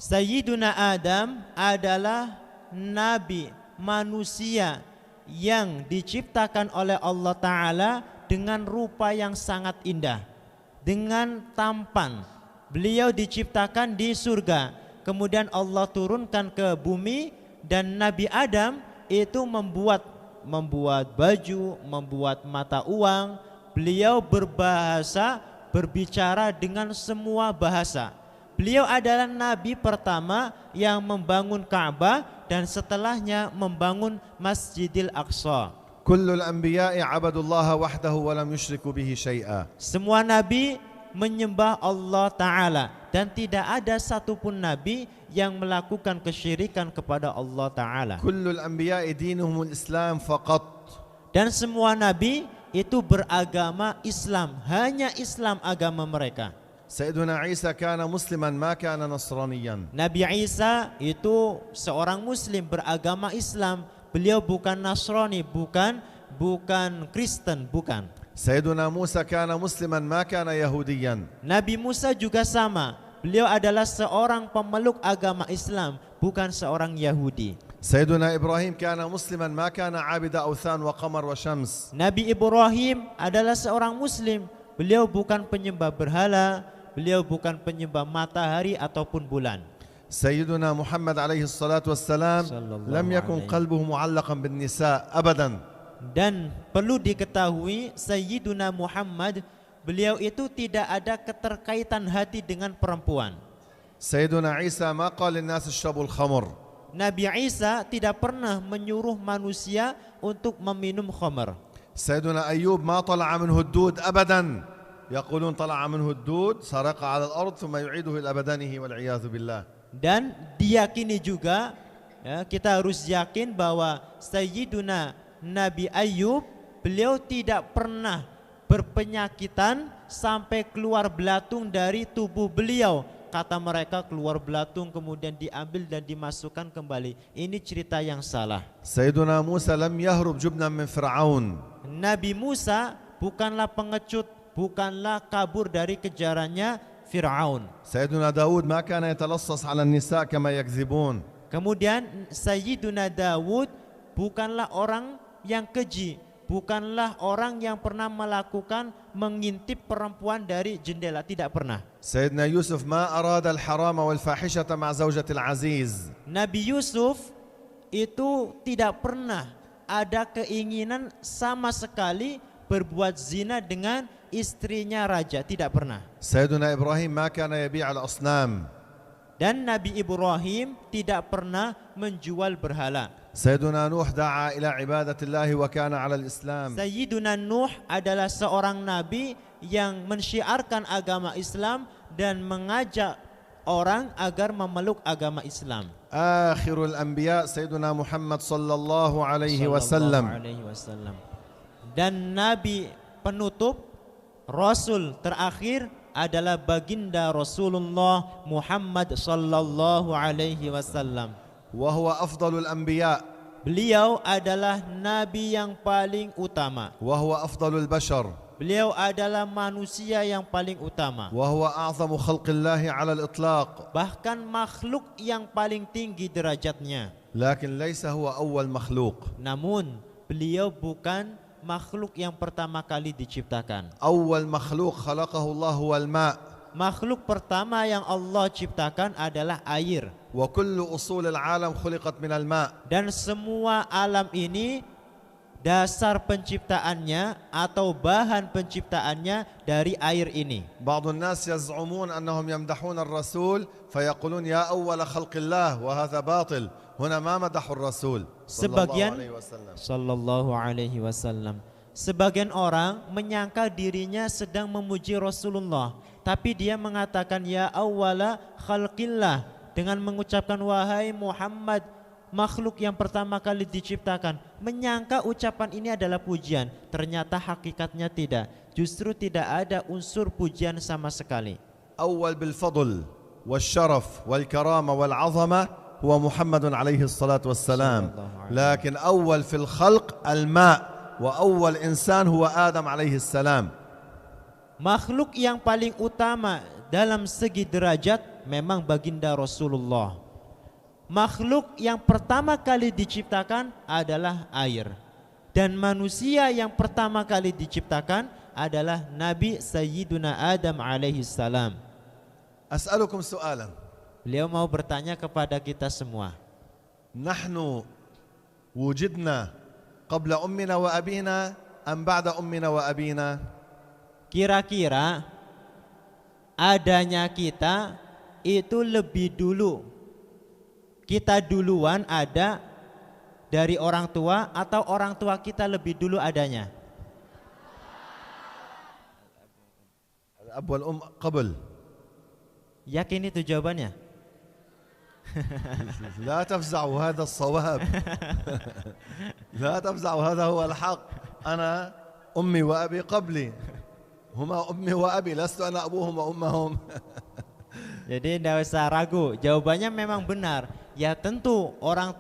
Sayyiduna Adam adalah nabi manusia yang diciptakan oleh Allah Ta'ala dengan rupa yang sangat indah, dengan tampan. Beliau diciptakan di surga, kemudian Allah turunkan ke bumi, dan Nabi Adam itu membuat baju, membuat mata uang. Beliau berbicara dengan semua bahasa. Beliau adalah nabi pertama yang membangun Ka'bah dan setelahnya membangun Masjidil Aqsa. كل الأنبياء عبدوا الله وحده ولم يشركوا به شيئا. Semua nabi menyembah Allah Ta'ala dan tidak ada satupun nabi yang melakukan kesyirikan kepada Allah Ta'ala. كل الأنبياء دينهم الإسلام فقط. Dan semua nabi itu beragama Islam, hanya Islam agama mereka. سيدنا عيسى كان مسلما ما كان نصرانيا. Nabi Isa itu seorang muslim beragama Islam. Beliau bukan Nasrani, bukan Kristen, bukan. سيدنا موسى كان مسلما ما كان يهوديا. Nabi Musa juga sama. Beliau adalah seorang pemeluk agama Islam, bukan seorang Yahudi. سيدنا إبراهيم كان مسلما ما كان عابد أوثان وقمر وشمس. Nabi Ibrahim adalah seorang muslim. Beliau bukan penyembah berhala, beliau bukan penyembah matahari ataupun bulan. سيدنا محمد عليه الصلاة والسلام لم يكن قلبه معلقا بالنساء أبدا. Dan perlu diketahui Sayyiduna Muhammad, beliau itu tidak ada keterkaitan hati dengan perempuan. سيدنا عيسى ما قال للناس اشربوا الخمر. Nabi Isa tidak pernah menyuruh manusia untuk meminum khamar. سيدنا أيوب ما طلع منه الدود أبدا. يقولون طلع منه الدود سرق على الأرض ثم يعيده إلى بدنه والعياذ بالله. Dan diyakini juga, ya, kita harus yakin bahwa Sayyiduna Nabi Ayub, beliau tidak pernah berpenyakitan sampai keluar belatung dari tubuh beliau. Kata mereka keluar belatung kemudian diambil dan dimasukkan kembali. Ini cerita yang salah. سيدنا موسى لم يهرب جبنا من فرعون. Nabi Musa bukanlah pengecut, bukanlah kabur dari kejarannya Fir'aun. سيدنا داود ما كان يتلصص على النساء كما يكذبون. Kemudian Sayyiduna Dawud bukanlah orang yang keji, bukanlah orang yang pernah melakukan mengintip perempuan dari jendela, tidak pernah. سيدنا يوسف ما أراد الحرام والفاحشة مع زوجة العزيز. Nabi Yusuf itu tidak pernah ada keinginan sama sekali berbuat zina dengan istrinya raja, tidak pernah. سيدنا إبراهيم ما كان يبيع الأصنام. Dan Nabi Ibrahim tidak pernah menjual berhala. سيدنا نوح دعا إلى عبادة الله وكان على الإسلام. Sayyiduna Nuh adalah seorang nabi yang mensyiarkan agama Islam dan mengajak orang agar memeluk agama Islam. آخر الأنبياء سيدنا محمد صلى الله عليه Sallallahu وسلم. alaihi wasallam. Dan nabi penutup, rasul terakhir adalah baginda Rasulullah Muhammad sallallahu alaihi wasallam. وهو أفضل الأنبياء. Beliau adalah nabi yang paling utama. وهو أفضل البشر. Beliau adalah manusia yang paling utama. وهو أعظم خلق الله على الإطلاق. Bahkan makhluk yang paling tinggi derajatnya. لكن ليس هو أول مخلوق. Namun beliau bukan makhluk yang pertama kali diciptakan. أول مخلوق خلقه الله هو الماء. Makhluk pertama yang Allah ciptakan adalah air. وكل أصول العالم خلقت من الماء. Dan semua alam ini dasar penciptaannya atau bahan penciptaannya dari air ini. بعض الناس يزعمون أنهم يمدحون الرسول فيقولون يا أول خلق الله وهذا باطل. هنا ما مدحوا الرسول sallallahu alaihi wasallam. Sebagian orang menyangka dirinya sedang memuji Rasulullah, tapi dia mengatakan ya awwala khalqillah dengan mengucapkan wahai Muhammad, makhluk yang pertama kali diciptakan. Menyangka ucapan ini adalah pujian, ternyata hakikatnya tidak. Justru tidak ada unsur pujian sama sekali. أول بالفضل والشرف والكرامة والعظمة هو محمد عليه الصلاة والسلام. لكن أول في الخلق الماء وأول إنسان هو آدم عليه السلام. Makhluk yang paling utama dalam segi derajat memang baginda Rasulullah. Makhluk yang pertama kali diciptakan adalah air. Dan manusia yang pertama kali diciptakan adalah Nabi Sayyiduna Adam alaihi salam. أسألكم سؤالا. Beliau mau bertanya kepada kita semua. نحن وجدنا قبل أمنا وأبينا أم بعد أمنا وأبينا؟ Kira-kira adanya kita itu lebih dulu, kita duluan ada dari orang tua atau orang tua kita lebih dulu adanya? الأب والأم قبل. Yakin itu jawabannya? لا تفزعوا هذا الصواب. لا تفزعوا هذا هو الحق. أنا أمي وأبي قبلي. هما أمي وأبي لست أنا أبوهم وأمهم. Jadi tidak usah ragu, jawabannya memang benar. Ya tentu orang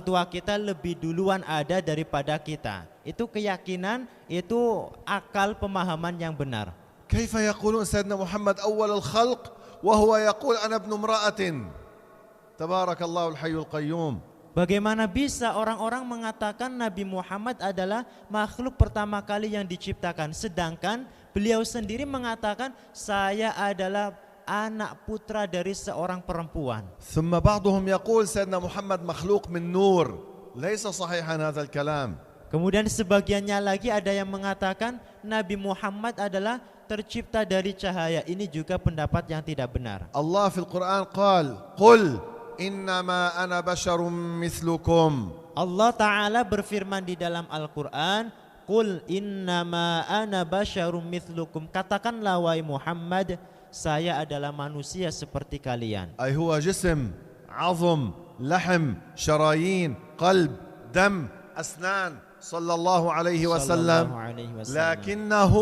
tua kita lebih duluan ada daripada kita. Itu keyakinan, itu akal pemahaman yang benar. كيف يقولون سيدنا محمد أول الخلق وهو يقول أنا ابن امرأة تبارك الله الحي القيوم. Bagaimana bisa orang-orang mengatakan Nabi Muhammad adalah makhluk pertama kali yang diciptakan, sedangkan beliau sendiri mengatakan saya adalah anak putra dari seorang perempuan. ثم بعضهم يقول سيدنا محمد مخلوق من نور. ليس صحيحا هذا الكلام. Kemudian sebagiannya lagi ada yang mengatakan Nabi Muhammad adalah tercipta dari cahaya. Ini juga pendapat yang tidak benar. الله في القرآن قال قل إنما أنا بشر مثلكم. Allah Ta'ala berfirman di dalam Al-Quran, Qul innama ana basyarum mithlukum. Katakanlah wahai Muhammad, saya adalah manusia seperti kalian. أي هو جسم عظم لحم شرايين قلب دم أسنان صلى الله عليه وسلم. لكنه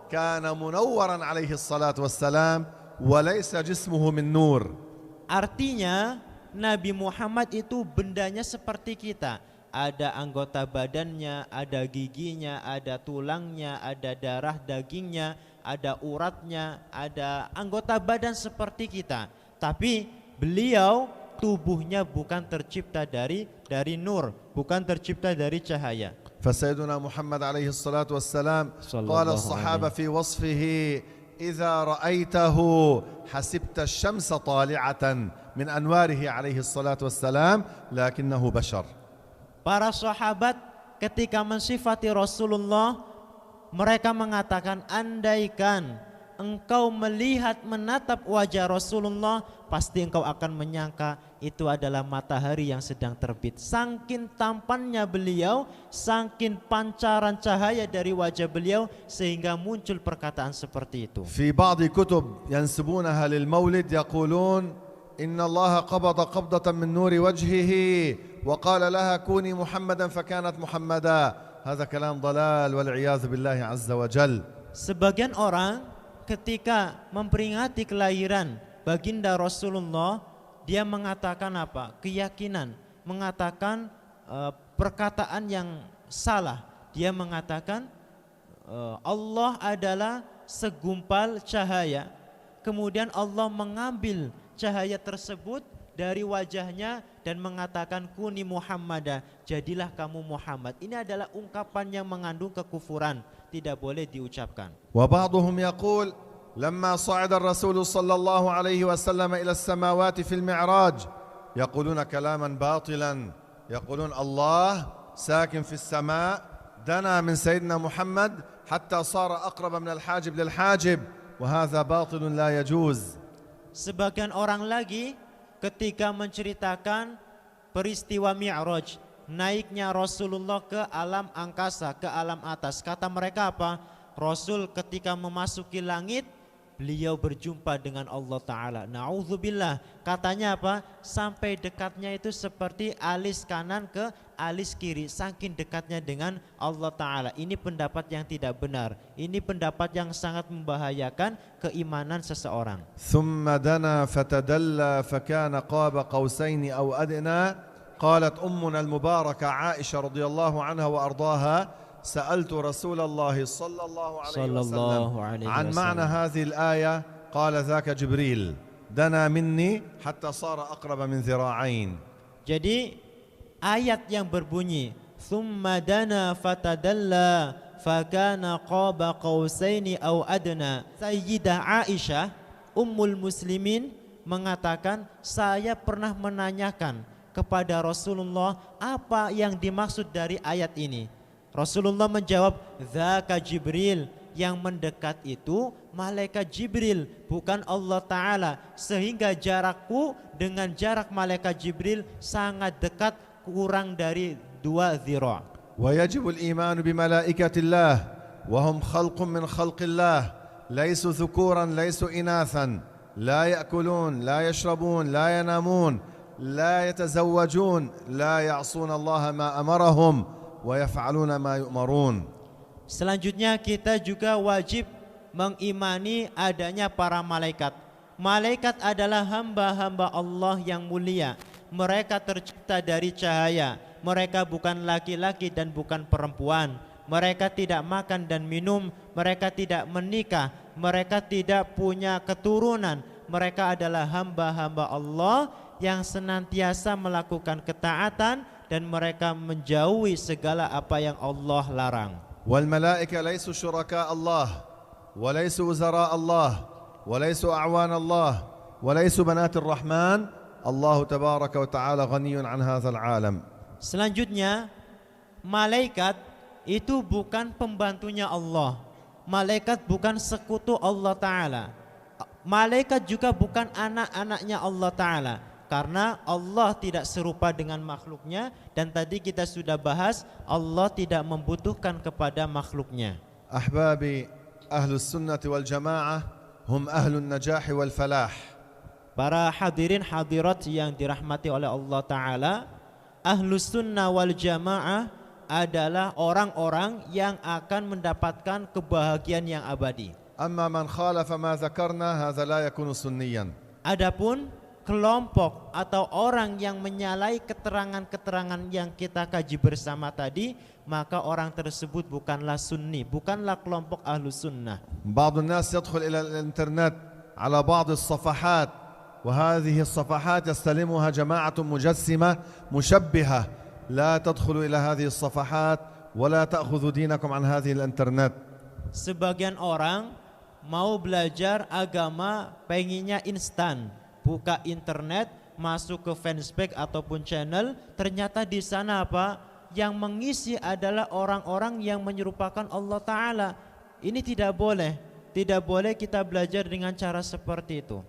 كان منورا عليه الصلاة والسلام وليس جسمه من نور. Artinya Nabi Muhammad itu bendanya seperti kita. Ada anggota badannya, ada giginya, ada tulangnya, ada darah dagingnya, ada uratnya, ada anggota badan seperti kita. Tapi beliau tubuhnya bukan tercipta dari nur, bukan tercipta dari cahaya. فسيدنا محمد عليه الصلاة والسلام قال الصحابة في وصفه إذا رأيته حسبت الشمس طالعة من أنواره عليه الصلاة والسلام لكنه بشر. Para sahabat ketika mensifati Rasulullah, mereka mengatakan, andaikan engkau melihat menatap wajah Rasulullah, pasti engkau akan menyangka itu adalah matahari yang sedang terbit. Saking tampannya beliau, saking pancaran cahaya dari wajah beliau, sehingga muncul perkataan seperti itu. في بعض كتب ينسبونها للمولد يقولون إن الله قبض قبضة من نور وجهه وقال لها كوني محمدا فكانت محمدا. هذا كلام ضلال والعياذ بالله عز وجل. Sebagian orang ketika memperingati kelahiran baginda Rasulullah, dia mengatakan apa? Keyakinan, mengatakan perkataan yang salah. Dia mengatakan Allah adalah segumpal cahaya. Kemudian Allah mengambil cahaya tersebut dari wajahnya dan mengatakan kuni Muhammadah, jadilah kamu Muhammad. Ini adalah ungkapan yang mengandung kekufuran, tidak boleh diucapkan. وبعضهم يقول لما صعد الرسول صلى الله عليه وسلم إلى السماوات في المعراج يقولون كلاما باطلا، يقولون الله ساكن في السماء دنا من سيدنا محمد حتى صار أقرب من الحاجب للحاجب، وهذا باطل لا يجوز. Sebagian orang lagi ketika menceritakan peristiwa Mi'raj, naiknya Rasulullah ke alam angkasa, ke alam atas, kata mereka apa? Rasul ketika memasuki langit, beliau berjumpa dengan Allah Ta'ala. Na'udzubillah, katanya apa? Sampai dekatnya itu seperti alis kanan ke alis kiri, saking dekatnya dengan Allah Ta'ala. Ini pendapat yang tidak benar. Ini pendapat yang sangat membahayakan keimanan seseorang. ثم دنا فتدلى فكان قاب قوسين أو أدنى. قالت أمنا المباركة عائشة رضي الله عنها وأرضاها سألت رسول الله صلى الله عليه وسلم عن معنى هذه الآية قال ذاك جبريل دنا مني حتى صار أقرب من ذراعين. Jadi ayat yang berbunyi thumma dana fatadalla fakana qaba qausaini aw adna, Sayyidah Aisyah Ummul Muslimin mengatakan, saya pernah menanyakan kepada Rasulullah apa yang dimaksud dari ayat ini. Rasulullah menjawab, dzaka Jibril, yang mendekat itu malaikat Jibril, bukan Allah Ta'ala, sehingga jarakku dengan jarak malaikat Jibril sangat dekat, kurang dari 2 zira'. ويجب الإيمان بملائكة الله وهم خلق من خلق الله ليسوا ذكورا ليسوا إناثا لا يأكلون لا يشربون لا ينامون لا يتزوجون لا يعصون الله ما أمرهم ويفعلون ما يؤمرون. Selanjutnya kita juga wajib mengimani adanya para malaikat. Malaikat adalah hamba-hamba Allah yang mulia. Mereka tercipta dari cahaya. Mereka bukan laki-laki dan bukan perempuan. Mereka tidak makan dan minum. Mereka tidak menikah. Mereka tidak punya keturunan. Mereka adalah hamba-hamba Allah yang senantiasa melakukan ketaatan dan mereka menjauhi segala apa yang Allah larang. والملائكة ليسوا شركاء الله وليسوا وزراء الله وليسوا أعوان الله وليسوا بنات الرحمن. الله تبارك وتعالى غني عن هذا العالم. Selanjutnya, malaikat itu bukan pembantunya Allah. Malaikat bukan sekutu Allah Ta'ala. Malaikat juga bukan anak-anaknya Allah Ta'ala. Karena Allah tidak serupa dengan makhluknya, dan tadi kita sudah bahas Allah tidak membutuhkan kepada makhluknya. أحبابي أهل السنة والجماعة هم أهل النجاح والفلاح. Para hadirin hadirat yang dirahmati oleh Allah Ta'ala, Ahlus Sunnah wal Jamaah adalah orang-orang yang akan mendapatkan kebahagiaan yang abadi. أما من خالف ما ذكرنا هذا لا يكون سنيا. Adapun kelompok atau orang yang menyalahi keterangan-keterangan yang kita kaji bersama tadi, maka orang tersebut bukanlah sunni, bukanlah kelompok Ahlus Sunnah. بعض الناس يدخل إلى الإنترنت على بعض الصفحات وهذه الصفحات يستلمها جماعة مجسمة مشبهة. لا تدخلوا إلى هذه الصفحات ولا تأخذوا دينكم عن هذه الإنترنت. Sebagian orang mau belajar agama pengennya instan, buka internet, masuk ke fanspage ataupun channel, ternyata di sana apa? yang mengisi adalah orang-orang yang menyerupakan Allah Ta'ala. Ini tidak boleh. Tidak boleh kita belajar dengan cara seperti itu.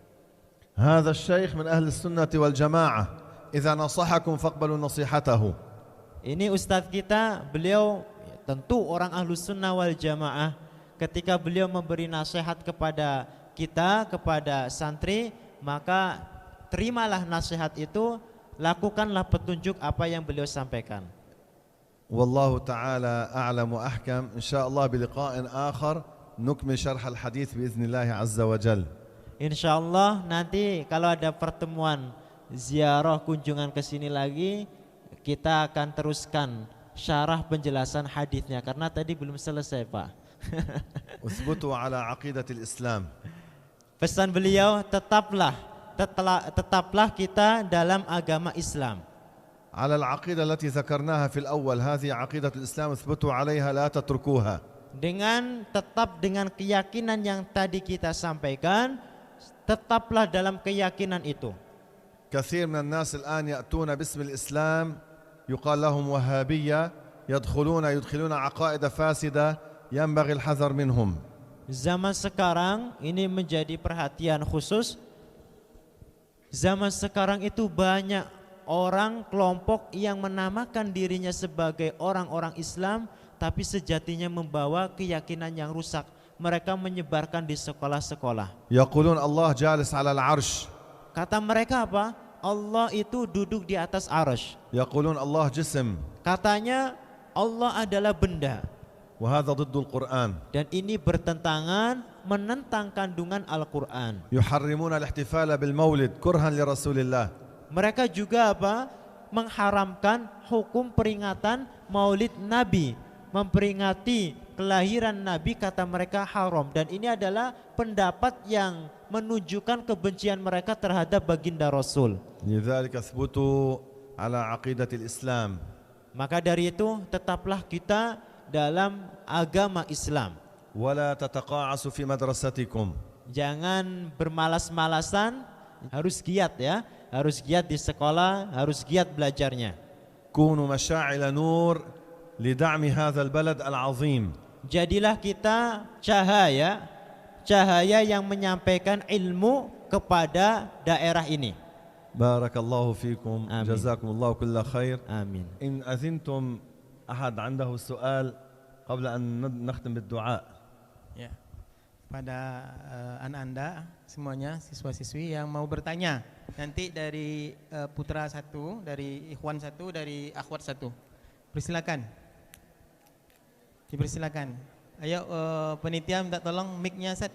هذا الشيخ من أهل السنة والجماعة إذا نصحكم فاقبلوا نصيحته. Ini ustadz kita, beliau tentu orang Ahlus Sunnah wal Jamaah. Ketika beliau memberi nasihat kepada kita, kepada santri, maka terimalah nasihat itu, lakukanlah petunjuk apa yang beliau sampaikan. والله تعالى أعلم وأحكم. إن شاء الله بلقاء آخر نكمل شرح الحديث بإذن الله عز وجل. Insyaallah nanti kalau ada pertemuan ziarah kunjungan ke sini lagi, kita akan teruskan syarah penjelasan hadisnya karena tadi belum selesai, Pak. اثبتوا على عقيدة الإسلام. Pesan beliau, tetaplah kita dalam agama Islam. على العقيدة التي ذكرناها في الأول، هذه عقيدة الإسلام، اثبتوا عليها لا تتركوها. Tetap dengan keyakinan yang tadi kita sampaikan, tetaplah dalam keyakinan itu. كثير من الناس الآن يأتون باسم الإسلام يقال لهم وهابية، يدخلون عقائد فاسدة ينبغي الحذر منهم. Zaman sekarang ini menjadi perhatian khusus. Zaman sekarang itu banyak orang kelompok yang menamakan dirinya sebagai orang-orang Islam, tapi sejatinya membawa keyakinan yang rusak. Mereka menyebarkan di sekolah-sekolah. يقولون الله جالس على العرش. Kata mereka apa? Allah itu duduk di atas arsy. يقولون الله جسم. Katanya Allah adalah benda. وهذا ضد القرآن. Dan ini bertentangan, menentang kandungan Al-Quran. يحرمون الاحتفال بالمولد كرها لرسول الله. Mereka juga apa? Mengharamkan hukum peringatan Maulid Nabi, memperingati kelahiran Nabi, kata mereka haram. Dan ini adalah pendapat yang menunjukkan kebencian mereka terhadap baginda Rasul. لذلك اثبتوا على عقيدة الإسلام. Maka dari itu tetaplah kita dalam agama Islam. ولا تتقاعسوا في مدرستكم. Jangan bermalas-malasan, harus giat ya. Harus giat di sekolah, harus giat belajarnya. كونوا مشاعل نور لدعم هذا البلد العظيم. Jadilah kita cahaya yang menyampaikan ilmu kepada daerah ini. بارك الله فيكم. آمين. جزاكم الله كل خير. Amin. إن أذنتم أحد عنده سؤال قبل أن نختم بالدعاء. Ya. Pada anak-anda semuanya, siswa-siswi yang mau bertanya, nanti dari putra satu, dari ikhwan satu, dari akhwat satu. Persilakan. Dipersilakan. Ayo penitia minta tolong mic-nya set.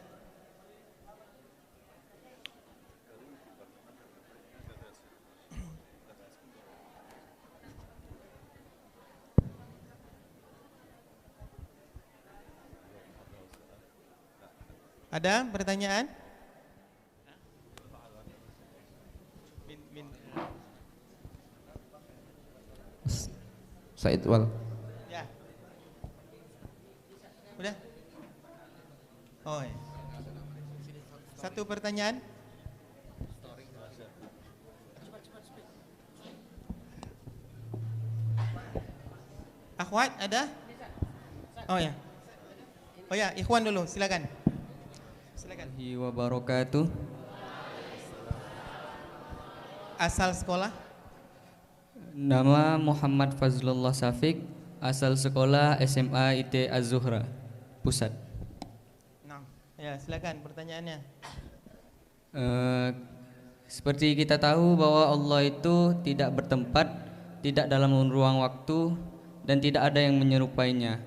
Ada pertanyaan? Said Wal. Ya. Udah? Oh ya. Satu pertanyaan? Akhwat ada? Oh ya. Oh ya, ikhwan dulu, silakan. Silakan. Wabarakatuh. Asal sekolah? Nama Muhammad Fazlullah Syafiq, asal sekolah SMA IT Az-Zuhra Pusat. Nah, ya silakan pertanyaannya. Seperti kita tahu bahwa Allah itu tidak bertempat, tidak dalam ruang waktu, dan tidak ada yang menyerupainya.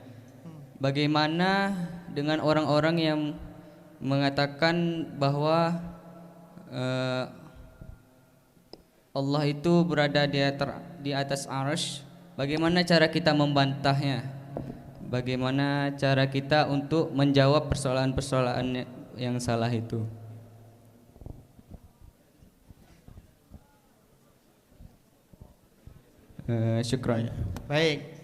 Bagaimana dengan orang-orang yang mengatakan bahwa Allah itu berada di atas arsy? Bagaimana cara kita membantahnya? Bagaimana cara kita untuk menjawab persoalan-persoalan yang salah itu? Syukran. Baik.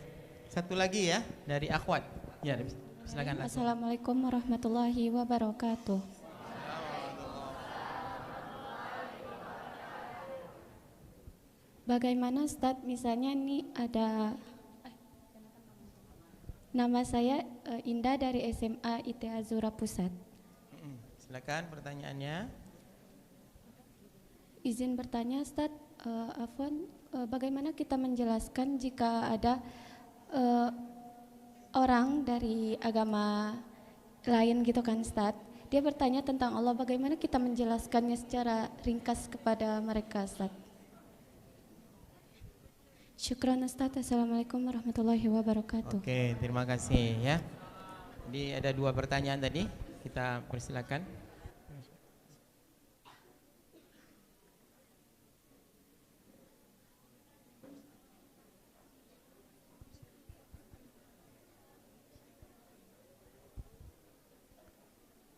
Satu lagi ya dari akhwat. Ya, silakan. Assalamualaikum warahmatullahi wabarakatuh. Bagaimana Ustadz, misalnya nih ada Nama saya Indah dari SMA IT Azura Pusat. Silakan pertanyaannya. Izin bertanya, Ustadz, Afwan, bagaimana kita menjelaskan jika ada orang dari agama lain gitu kan, Ustadz? Dia bertanya tentang Allah, bagaimana kita menjelaskannya secara ringkas kepada mereka, Ustadz? Syukran, Ustadz. Assalamualaikum warahmatullahi wabarakatuh. Oke, terima kasih ya. Jadi ada 2 pertanyaan tadi, kita persilakan.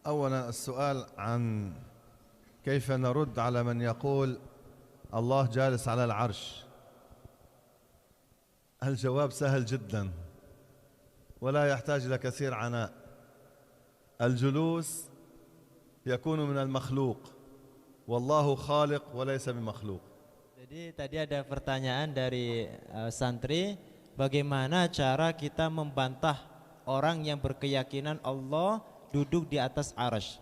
أولا السؤال عن كيف نرد على من يقول الله جالس على العرش. الجواب سهل جدا ولا يحتاج إلى كثير عناء. الجلوس يكون من المخلوق والله خالق وليس بمخلوق. Jadi tadi ada pertanyaan dari santri, bagaimana cara kita membantah orang yang berkeyakinan Allah duduk di atas arasy.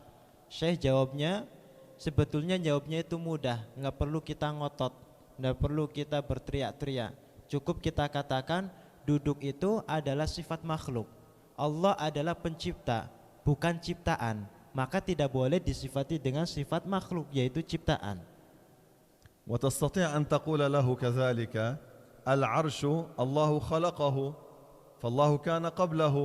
Syekh jawabnya, sebetulnya jawabnya itu mudah, nggak perlu kita ngotot, nggak perlu kita berteriak-teriak. Cukup kita katakan duduk itu adalah sifat makhluk. Allah adalah pencipta, bukan ciptaan. Maka tidak boleh disifati dengan sifat makhluk, yaitu ciptaan. وتستطيع أن تقول له كذلك العرش الله خلقه فالله كان قبله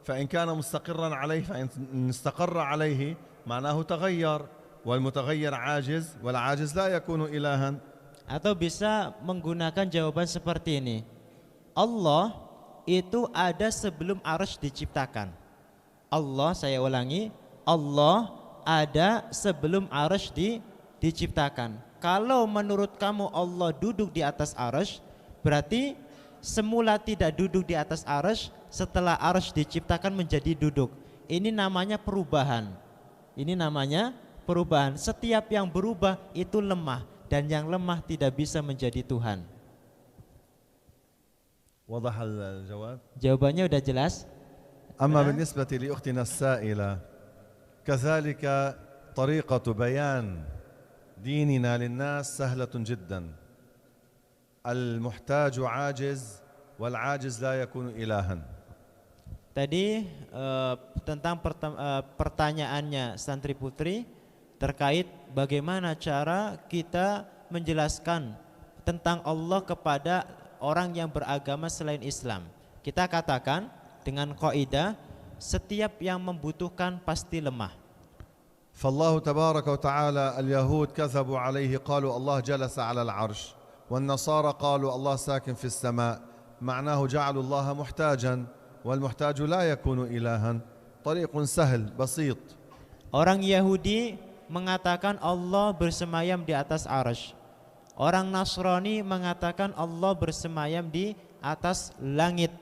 فإن كان مستقرا عليه فإن استقر عليه معناه تغير والمتغير عاجز والعاجز لا يكون إلها. Atau bisa menggunakan jawaban seperti ini, Allah itu ada sebelum arasy diciptakan. Allah, saya ulangi, Allah ada sebelum arasy diciptakan. Kalau menurut kamu Allah duduk di atas arasy, berarti semula tidak duduk di atas arasy, setelah arasy diciptakan menjadi duduk. Ini namanya perubahan. Ini namanya perubahan. Setiap yang berubah itu lemah, dan yang lemah tidak bisa menjadi Tuhan. وضح الجواب؟ Jawabannya udah jelas. أما بالنسبة لأختنا السائلة كذلك طريقة بيان ديننا للناس سهلة جدا. المحتاج عاجز والعاجز لا يكون إلها. Tadi tentang pertanyaannya santri putri terkait bagaimana cara kita menjelaskan tentang Allah kepada orang yang beragama selain Islam. Kita katakan dengan kaidah setiap yang membutuhkan pasti lemah. فالله تبارك وتعالى اليهود كذبوا عليه قالوا الله جلس على العرش والنصارى قالوا الله ساكن في السماء معناه جعلوا الله محتاجا والمحتاج لا يكون إلها. طريق سهل بسيط. Orang Yahudi mengatakan Allah bersemayam di atas arasy. Orang Nasrani mengatakan Allah bersemayam di atas langit.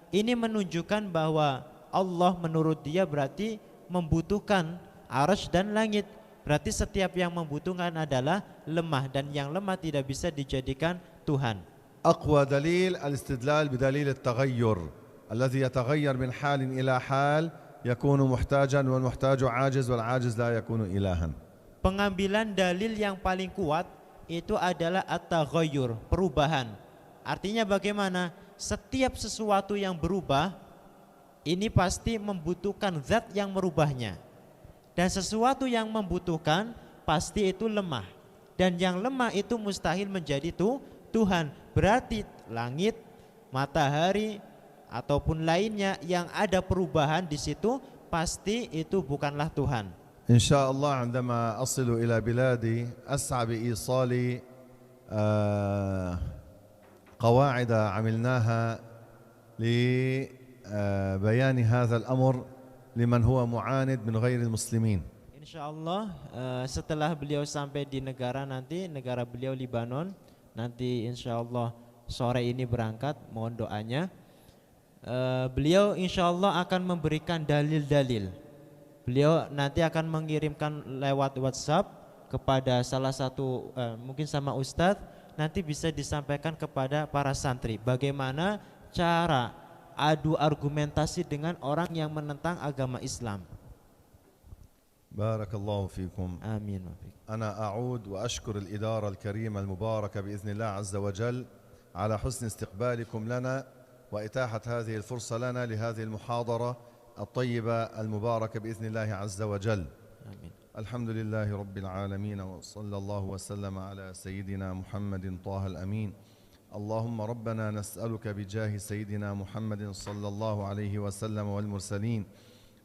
Ini menunjukkan bahwa Allah menurut dia berarti membutuhkan arasy dan langit. Berarti setiap yang membutuhkan adalah lemah, dan yang lemah tidak bisa dijadikan Tuhan. أقوى دليل الاستدلال بدليل التغير الذي يتغير من حال إلى حال يكون محتاجا والمحتاج عاجز والعاجز لا يكون إلها. Pengambilan dalil yang paling kuat itu adalah at-taghayyur, perubahan. Artinya bagaimana? Setiap sesuatu yang berubah ini pasti membutuhkan zat yang merubahnya. Dan sesuatu yang membutuhkan pasti itu lemah. Dan yang lemah itu mustahil menjadi Tuhan. Berarti langit, matahari ataupun lainnya yang ada perubahan di situ pasti itu bukanlah Tuhan. إن شاء الله عندما أصل إلى بلادي أسعى بإيصال قواعد عملناها لبيان هذا الأمر لمن هو معاند من غير المسلمين. Insyaallah setelah beliau sampai di negara nanti, negara beliau Libanon, nanti insyaallah sore ini berangkat, mohon doanya. Beliau insyaallah akan memberikan dalil-dalil. Beliau nanti akan mengirimkan lewat WhatsApp kepada salah satu mungkin sama Ustadz, nanti bisa disampaikan kepada para santri bagaimana cara adu argumentasi dengan orang yang menentang agama Islam. بارك الله فيكم. Amin. أنا أعود وأشكر الإدارة الكريمة المباركة بإذن الله عز وجل على حسن استقبالكم لنا وإتاحة هذه الفرصة لنا لهذه المحاضرة الطيبة المباركة بإذن الله عز وجل. Amin. الحمد لله رب العالمين وصلى الله وسلم على سيدنا محمد طه الأمين. اللهم ربنا نسألك بجاه سيدنا محمد صلى الله عليه وسلم والمرسلين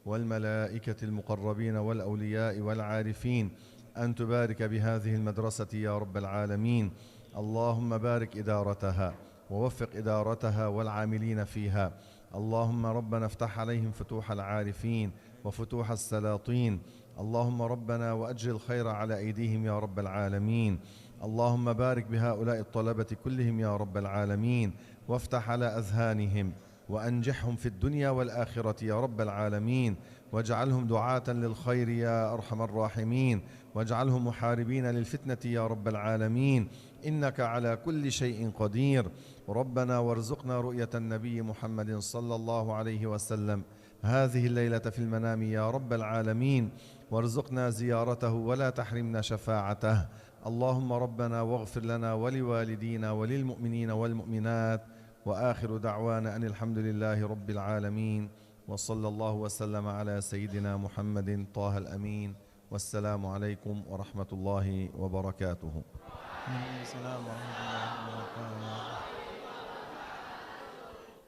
والملائكة المقربين والأولياء والعارفين أن تبارك بهذه المدرسة يا رب العالمين. اللهم بارك إدارتها ووفق إدارتها والعاملين فيها. اللهم ربنا افتح عليهم فتوح العارفين وفتوح السلاطين. اللهم ربنا وأجل الخير على أيديهم يا رب العالمين. اللهم بارك بهؤلاء الطلبة كلهم يا رب العالمين وافتح على أذهانهم وأنجحهم في الدنيا والآخرة يا رب العالمين، واجعلهم دعاة للخير يا أرحم الراحمين، واجعلهم محاربين للفتنة يا رب العالمين، إنك على كل شيء قدير. ربنا وارزقنا رؤية النبي محمد صلى الله عليه وسلم هذه الليلة في المنام يا رب العالمين، وارزقنا زيارته ولا تحرمنا شفاعته. اللهم ربنا واغفر لنا ولوالدينا وللمؤمنين والمؤمنات، وآخر دعوانا أن الحمد لله رب العالمين، وصلى الله وسلم على سيدنا محمد طه الأمين، والسلام عليكم ورحمة الله وبركاته. Waalaikumsalam warahmatullahi wabarakatuh.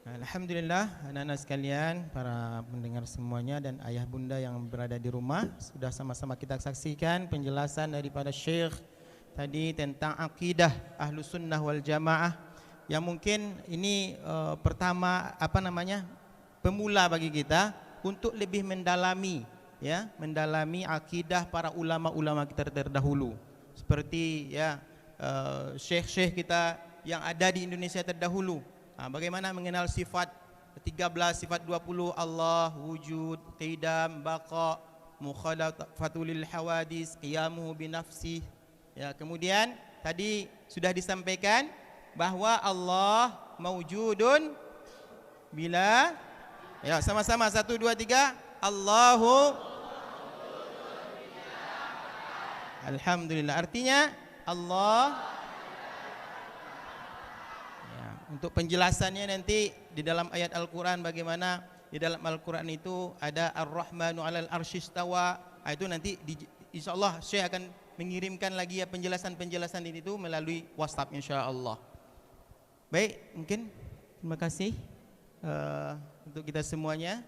Alhamdulillah, anak-anak sekalian, para pendengar semuanya dan ayah bunda yang berada di rumah, sudah sama-sama kita saksikan penjelasan daripada Syekh tadi tentang akidah Ahlus Sunnah wal Jamaah, yang mungkin ini pertama pemula bagi kita untuk lebih mendalami mendalami akidah para ulama-ulama kita terdahulu, seperti syekh-syekh kita yang ada di Indonesia terdahulu. Bagaimana mengenal sifat 13, sifat 20, Allah, wujud, qidam, baqa, mukhalafatul hawadis, qiyamuhu binafsih. Kemudian tadi sudah disampaikan bahwa Allah mawjudun bila, sama-sama 1, 2, 3, Allahu, alhamdulillah, artinya Allah. Untuk penjelasannya nanti di dalam ayat Al-Quran, bagaimana di dalam Al-Quran itu ada Ar-Rahmanu 'alal arsyistawa. Itu nanti insyaallah Syekh akan mengirimkan lagi penjelasan-penjelasan itu melalui WhatsApp insyaallah. Baik, mungkin terima kasih untuk kita semuanya.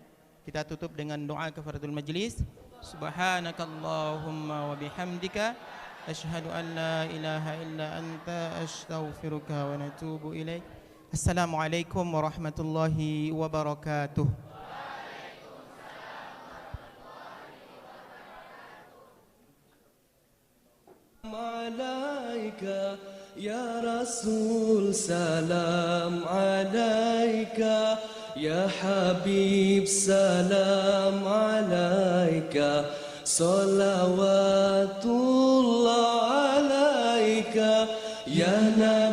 Kita tutup dengan doa kafaratul majlis. Subhanakallahumma wa bihamdika asyhadu an la ilaha illa anta astaghfiruka wa natubu ilaik. Assalamualaikum warahmatullahi wabarakatuh. Alaika ya Rasul, salam alaika ya Habib, salam alaika, salawatullah alaika ya Nabi.